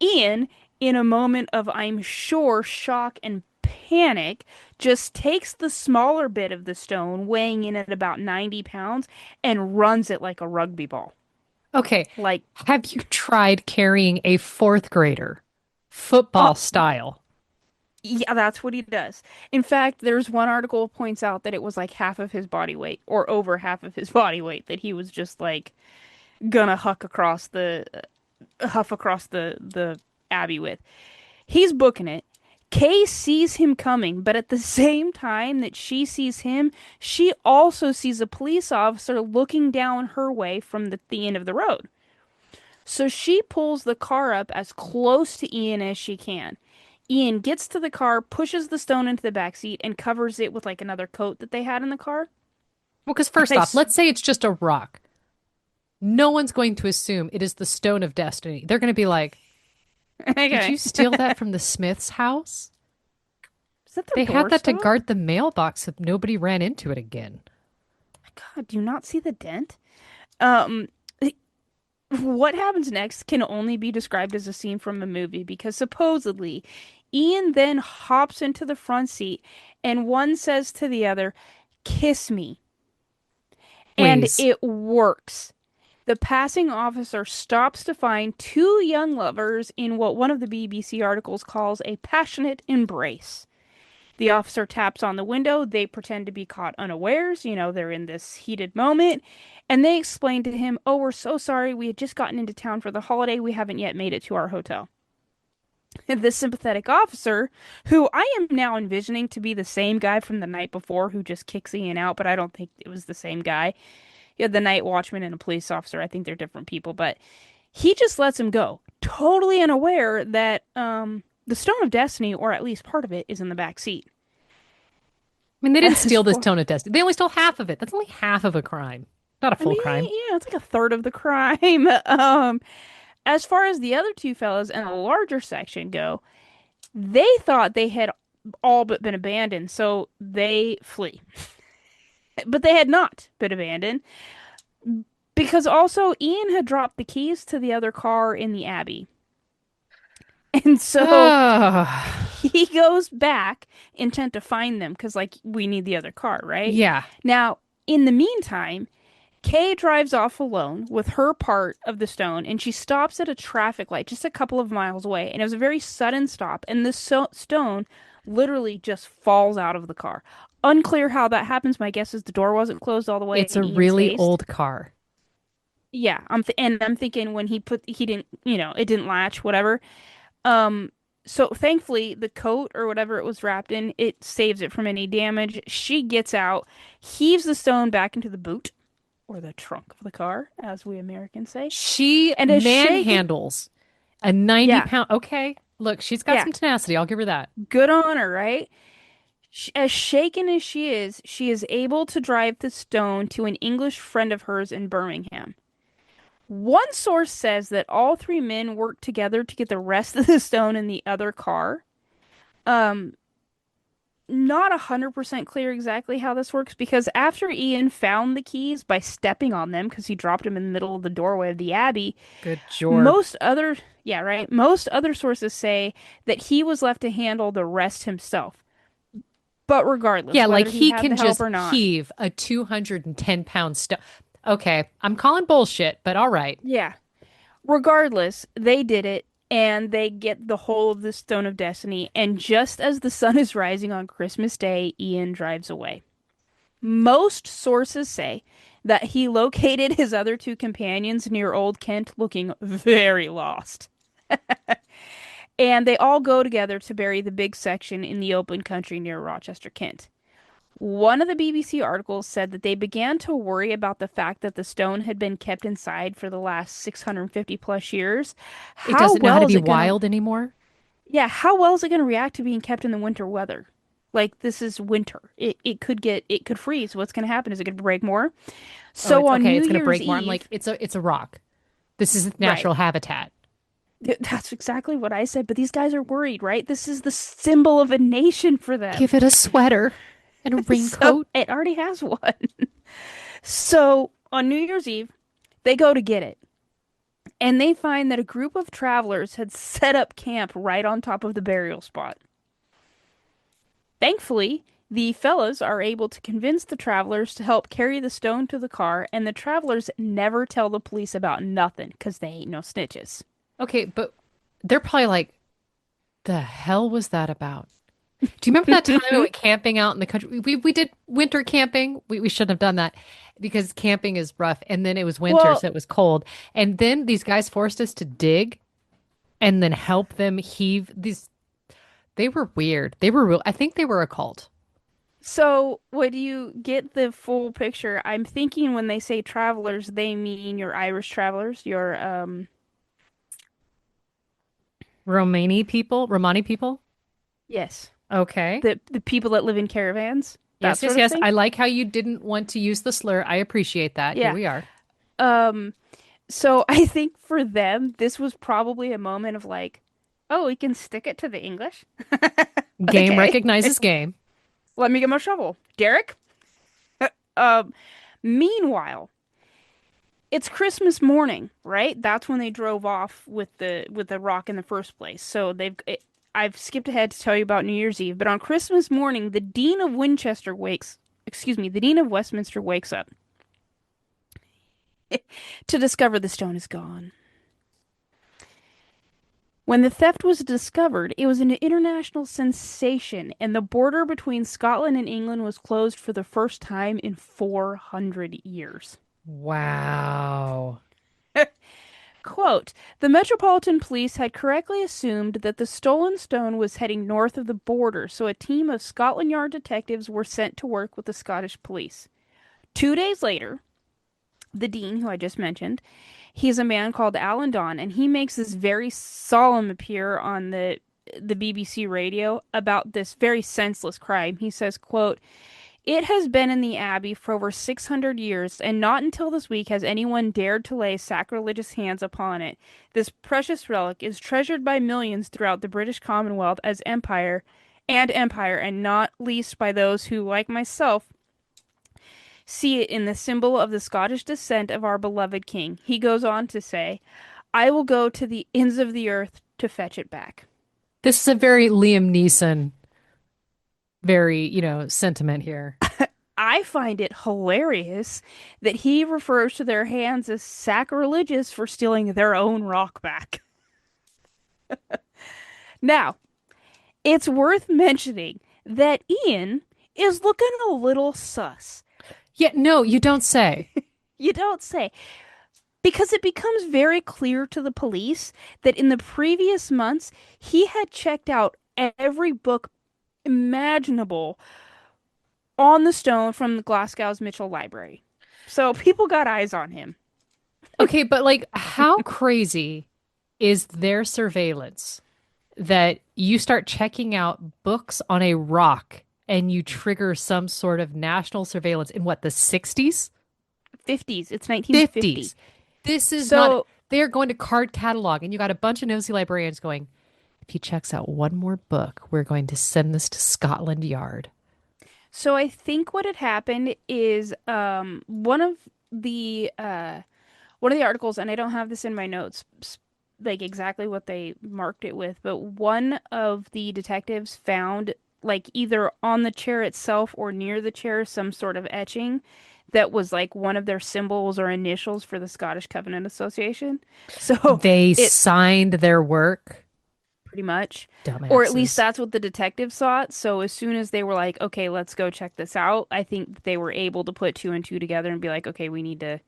Ian, in a moment of, I'm sure, shock and panic, just takes the smaller bit of the stone, weighing in at about 90 pounds, and runs it like a rugby ball. Okay. Like, Have you tried carrying a fourth grader uh, football style? yeah, that's what he does. In fact, there's one article points out that it was like half of his body weight, or over half of his body weight, that he was just like gonna huff across the abbey with. He's booking it. Kay sees him coming, but at the same time that she sees him, she also sees a police officer looking down her way from the end of the road. So she pulls the car up as close to Ian as she can. Ian gets to the car, pushes the stone into the back seat, and covers it with like another coat that they had in the car. Well, because And first off, let's say it's just a rock. No one's going to assume it is the stone of destiny. They're going to be like, did okay. you steal that from the Smith's house? Is that their They had that to doorstop? guard the mailbox so nobody ran into it again. God, do you not see the dent? Um, what happens next can only be described as a scene from a movie because supposedly Ian then hops into the front seat and one says to the other, "Kiss me." And Please. it works. The passing officer stops to find two young lovers in what one of the BBC articles calls a passionate embrace. The officer taps on the window. They pretend to be caught unawares. They're in this heated moment. And they explain to him, "Oh, we're so sorry. We had just gotten into town for the holiday. We haven't yet made it to our hotel." And this sympathetic officer, who I am now envisioning to be the same guy from the night before who just kicks Ian out, but I don't think it was the same guy. You had the night watchman and a police officer. I think they're different people, but he just lets him go, totally unaware that the Stone of Destiny, or at least part of it, is in the back seat. I mean, they didn't As steal this far, stone of destiny. They only stole half of it. That's only half of a crime. Not a I full mean, crime. yeah, it's like a third of the crime. As far as the other two fellas in a larger section go, they thought they had all but been abandoned, so they flee. But they had not been abandoned because also Ian had dropped the keys to the other car in the Abbey. And so Oh, he goes back intent to find them because, like, we need the other car, right? yeah. Now, in the meantime, Kay drives off alone with her part of the stone and she stops at a traffic light just a couple of miles away. And it was a very sudden stop. And the stone literally just falls out of the car. Unclear how that happens. My guess is the door wasn't closed all the way It's in a Ian's really haste. old car. Yeah, and I'm thinking when he didn't, it didn't latch, whatever. Um, so thankfully the coat or whatever it was wrapped in, it saves it from any damage. She gets out, heaves the stone back into the boot or the trunk of the car, as we Americans say, She and is shaken. manhandles a 90 Yeah, pound. Okay. Look, she's got yeah, some tenacity. I'll give her that. good on her, right? As shaken as she is able to drive the stone to an English friend of hers in Birmingham. One source says that all three men worked together to get the rest of the stone in the other car. Um, Not 100% clear exactly how this works because after Ian found the keys by stepping on them because he dropped them in the middle of the doorway of the Abbey, Good jorb. most other, yeah, right, most other sources say that he was left to handle the rest himself. But regardless, Yeah, like whether he he had can the help just or not, heave a 210-pound stone. Okay, I'm calling bullshit, but all right. yeah, regardless, they did it and they get the whole of the Stone of Destiny. And just as the sun is rising on Christmas Day, Ian drives away. Most sources say that he located his other two companions near Old Kent looking very lost. And they all go together to bury the big section in the open country near Rochester, Kent. One of the BBC articles said that they began to worry about the fact that the stone had been kept inside for the last 650 plus years. It How doesn't know how to well is be it going to, wild anymore. yeah, how well is it going to react to being kept in the winter weather? Like this is winter. It could freeze. What's going to happen? Is it going to break more? Oh, So it's on okay. New It's going to Year's break more. I'm like, Eve, it's a rock. This is its right. natural habitat. That's exactly what I said, but these guys are worried, right? This is the symbol of a nation for them. Give it a sweater and a So raincoat. it already has one. So on New Year's Eve, they go to get it. And they find that a group of travelers had set up camp right on top of the burial spot. Thankfully, the fellas are able to convince the travelers to help carry the stone to the car, and the travelers never tell the police about nothing because they ain't no snitches. Okay, but they're probably like, the hell was that about? Do you remember that time we went camping out in the country? We did winter camping. We shouldn't have done that because camping is rough. And then it was winter, Well, so it was cold. And then these guys forced us to dig and then help them heave these. They were weird. They were real. I think they were a cult. so when you get the full picture, I'm thinking when they say travelers, they mean your Irish travelers, your Romani people. Yes. Okay. The people that live in caravans, that Yes, yes, sort of yes. thing. I like how you didn't want to use the slur. I appreciate that. Here Yeah. we are. Um, so I think for them, this was probably a moment of like, oh, we can stick it to the English. Game Okay. recognizes game. Let me get my shovel. Derek? Um, Meanwhile, it's Christmas morning, right? That's when they drove off with the rock in the first place. So I've skipped ahead to tell you about New Year's Eve, but on Christmas morning, the Dean of Westminster wakes up to discover the stone is gone. When the theft was discovered, it was an international sensation, and the border between Scotland and England was closed for the first time in 400 years. Wow. Quote, the Metropolitan Police had correctly assumed that the stolen stone was heading north of the border, so a team of Scotland Yard detectives were sent to work with the Scottish police. 2 days later, the Dean, who I just mentioned, he's a man called Alan Don, and he makes this very solemn appear on the BBC radio about this very senseless crime. He says, quote, it has been in the Abbey for over 600 years, and not until this week has anyone dared to lay sacrilegious hands upon it. This precious relic is treasured by millions throughout the British Commonwealth as empire, and not least by those who, like myself, see it in the symbol of the Scottish descent of our beloved king. He goes on to say, I will go to the ends of the earth to fetch it back. This is a very Liam Neeson, very, sentiment here. I find it hilarious that he refers to their hands as sacrilegious for stealing their own rock back. Now, it's worth mentioning that Ian is looking a little sus. Yeah, no, you don't say. You don't say. Because it becomes very clear to the police that in the previous months, he had checked out every book imaginable on the stone from the Glasgow's Mitchell Library. So people got eyes on him. Okay, but like, how crazy is their surveillance that you start checking out books on a rock and you trigger some sort of national surveillance in what, the 60s? 50s. It's 1950. 50s. This is not, So, they're going to card catalog, and you got a bunch of nosy librarians going, if he checks out one more book, we're going to send this to Scotland Yard. so I think what had happened is one of the articles, and I don't have this in my notes, like exactly what they marked it with, but one of the detectives found like either on the chair itself or near the chair some sort of etching that was like one of their symbols or initials for the Scottish Covenant Association. So They it signed their work. pretty much, or at least Dumbasses. that's what the detectives thought. So as soon as they were like, okay, let's go check this out, I think they were able to put two and two together and be like, okay, we need to,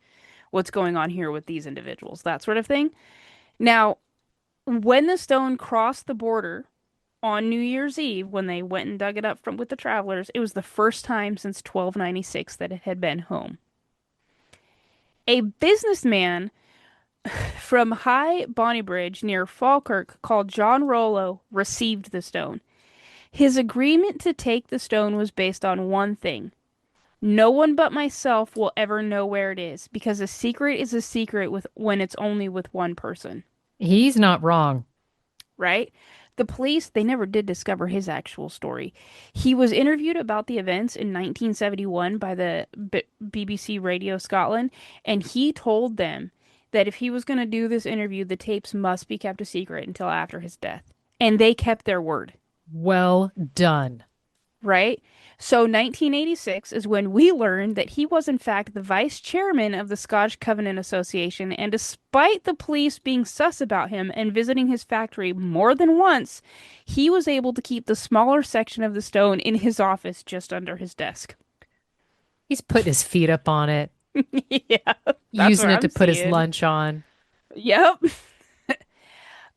what's going on here with these individuals, that sort of thing. Now, when the stone crossed the border on New Year's Eve, when they went and dug it up from with the travelers, it was the first time since 1296 that it had been home. A businessman from High Bonnybridge near Falkirk called John Rollo received the stone. His agreement to take the stone was based on one thing. No one but myself will ever know where it is because a secret is a secret with when it's only with one person, He's not wrong. right? The police, they never did discover his actual story. He was interviewed about the events in 1971 by the BBC Radio Scotland, and he told them that if he was going to do this interview, the tapes must be kept a secret until after his death. And they kept their word. Well done. Right? So 1986 is when we learned that he was in fact the vice chairman of the Scottish Covenant Association, and despite the police being sus about him and visiting his factory more than once, he was able to keep the smaller section of the stone in his office just under his desk. He's putting his feet up on it, Yeah, that's using what it to I'm put his seeing. lunch on. Yep.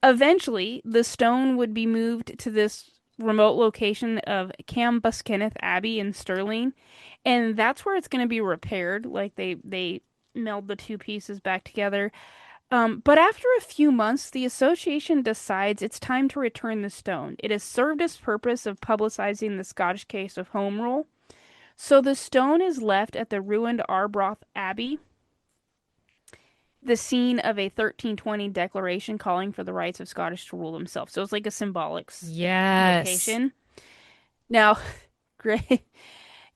Eventually, the stone would be moved to this remote location of Cambuskenneth Abbey in Stirling, and that's where it's going to be repaired. Like they meld the two pieces back together. But after a few months, the association decides it's time to return the stone. It has served its purpose of publicizing the Scottish case of Home Rule. So the stone is left at the ruined Arbroath Abbey, the scene of a 1320 declaration calling for the rights of Scottish to rule themselves. So it's like a symbolic Yes. location. Now, Greg,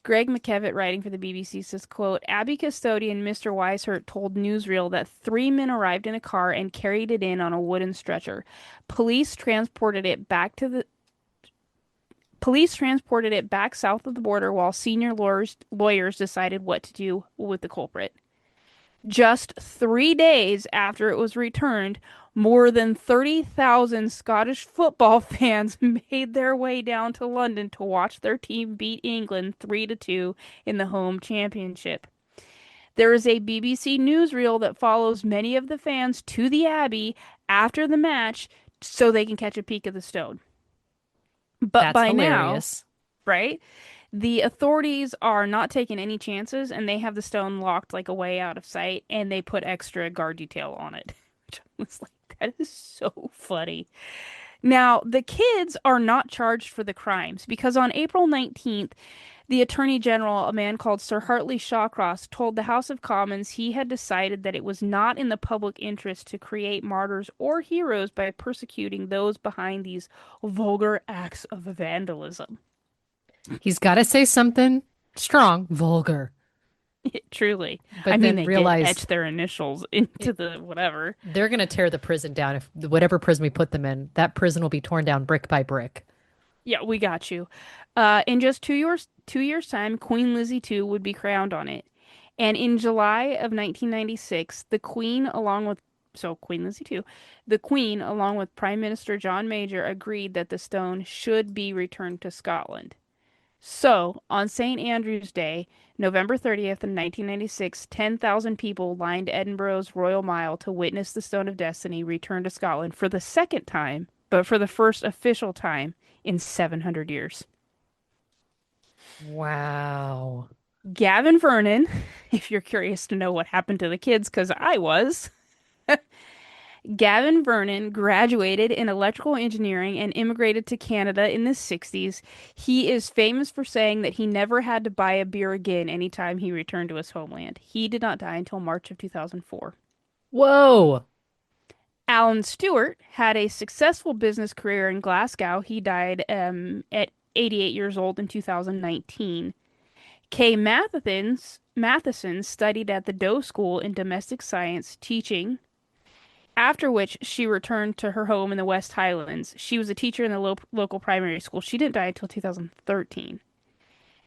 Greg McKevitt, writing for the BBC, says, quote, Abbey custodian Mr. Weishart told Newsreel that three men arrived in a car and carried it in on a wooden stretcher. Police transported it back to the Police transported it back south of the border while senior lawyers decided what to do with the culprit. Just 3 days after it was returned, more than 30,000 Scottish football fans made their way down to London to watch their team beat England 3-2 in the home championship. There is a BBC newsreel that follows many of the fans to the Abbey after the match so they can catch a peek of the stone. But That's by now, hilarious. right? The authorities are not taking any chances and they have the stone locked like away out of sight and they put extra guard detail on it. Which I was like, that is so funny. Now, the kids are not charged for the crimes because on April 19th, the Attorney General, a man called Sir Hartley Shawcross, told the House of Commons he had decided that it was not in the public interest to create martyrs or heroes by persecuting those behind these vulgar acts of vandalism. He's got to say something strong, vulgar, Truly. I but mean, then they did realize etch their initials into the whatever. they're going to tear the prison down if whatever prison we put them in, that prison will be torn down brick by brick. Yeah, we got you. In just 2 years time, Queen Lizzie II would be crowned on it. And in July of 1996, the Queen, along with Queen Lizzie II, the Queen, along with Prime Minister John Major, agreed that the stone should be returned to Scotland. So, on St. Andrew's Day, November 30th, in 1996, 10,000 people lined Edinburgh's Royal Mile to witness the Stone of Destiny return to Scotland for the second time, but for the first official time in 700 years. Wow. Gavin Vernon, if you're curious to know what happened to the kids, because I was, Gavin Vernon graduated in electrical engineering and immigrated to Canada in the 60s. He is famous for saying that he never had to buy a beer again anytime he returned to his homeland. He did not die until March of 2004. Whoa. Alan Stewart had a successful business career in Glasgow. He died at 88 years old in 2019. Kay Matheson studied at the Doe School in Domestic Science teaching, after which she returned to her home in the West Highlands. She was a teacher in the local primary school. She didn't die until 2013.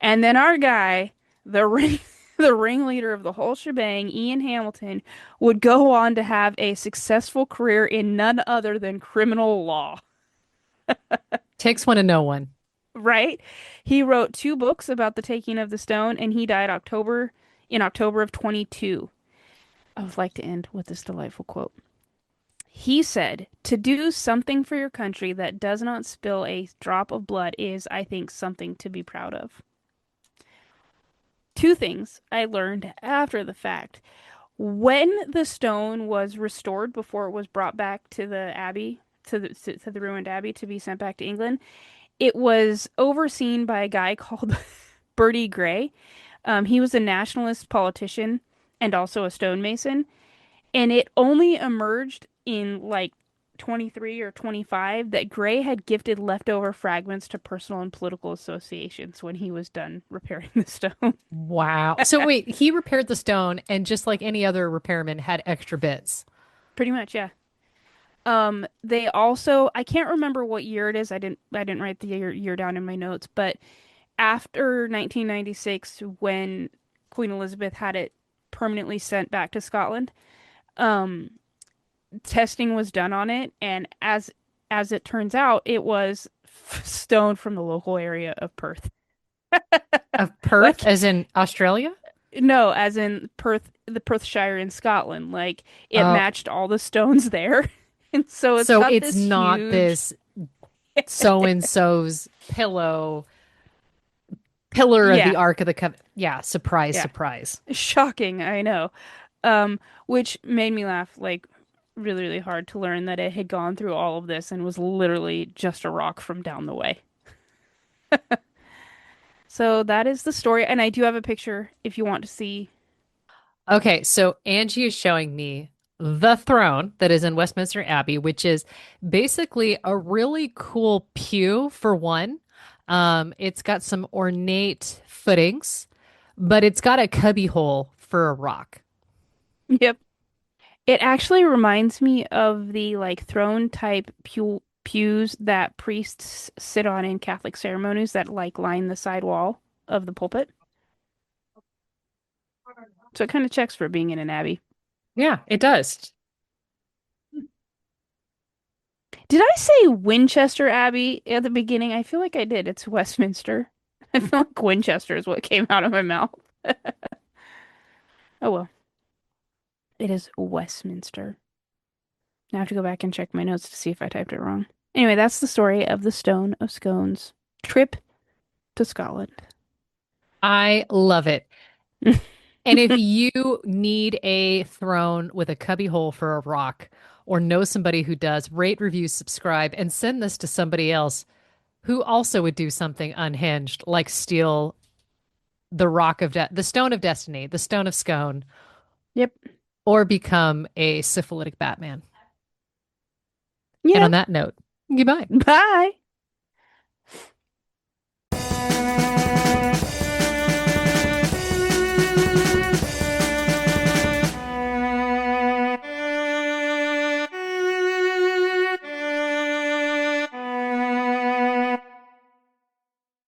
And then our guy, the ring, the ringleader of the whole shebang, Ian Hamilton, would go on to have a successful career in none other than criminal law. Takes one to know one. Right? He wrote two books about the taking of the stone, and he died in October of 22. I would like to end with this delightful quote. He said, "To do something for your country that does not spill a drop of blood is, I think, something to be proud of." Two things I learned after the fact. When the stone was restored before it was brought back to the abbey, to the ruined abbey to be sent back to England, it was overseen by a guy called Bertie Gray. He was a nationalist politician and also a stonemason. And it only emerged in like 23 or 25 that Gray had gifted leftover fragments to personal and political associations when he was done repairing the stone. Wow. So wait, he repaired the stone and just like any other repairman had extra bits. Pretty much, yeah. They also, I can't remember what year it is. I didn't write the year down in my notes, but after 1996, when Queen Elizabeth had it permanently sent back to Scotland, um, testing was done on it, and as it turns out, it was stone from the local area of Perth. Of Perth, Like, as in Australia? no, as in Perth, the Perthshire in Scotland. Like, it Oh, matched all the stones there. And so it's so got it's this not huge, this so and so's pillar of the yeah, Ark of the Covenant. Yeah, surprise, yeah, surprise. shocking, I know. Which made me laugh. Like, really, really hard to learn that it had gone through all of this and was literally just a rock from down the way. So that is the story, and I do have a picture if you want to see. Okay, so Angie is showing me the throne that is in Westminster Abbey, which is basically a really cool pew for one. It's got some ornate footings, but it's got a cubby hole for a rock. Yep. It actually reminds me of the like throne type pews that priests sit on in Catholic ceremonies that like line the side wall of the pulpit. So it kind of checks for being in an abbey. Yeah, it does. Did I say Winchester Abbey at the beginning? I feel like I did. It's Westminster. I feel like Winchester is what came out of my mouth. Oh well, it is Westminster. Now I have to go back and check my notes to see if I typed it wrong. Anyway, that's the story of the Stone of Scones trip to Scotland. I love it. And if you need a throne with a cubby hole for a rock or know somebody who does, rate, review, subscribe, and send this to somebody else who also would do something unhinged, like steal the the stone of destiny, the stone of scone, Yep. or become a syphilitic Batman. And on Yep. that note, goodbye. Bye.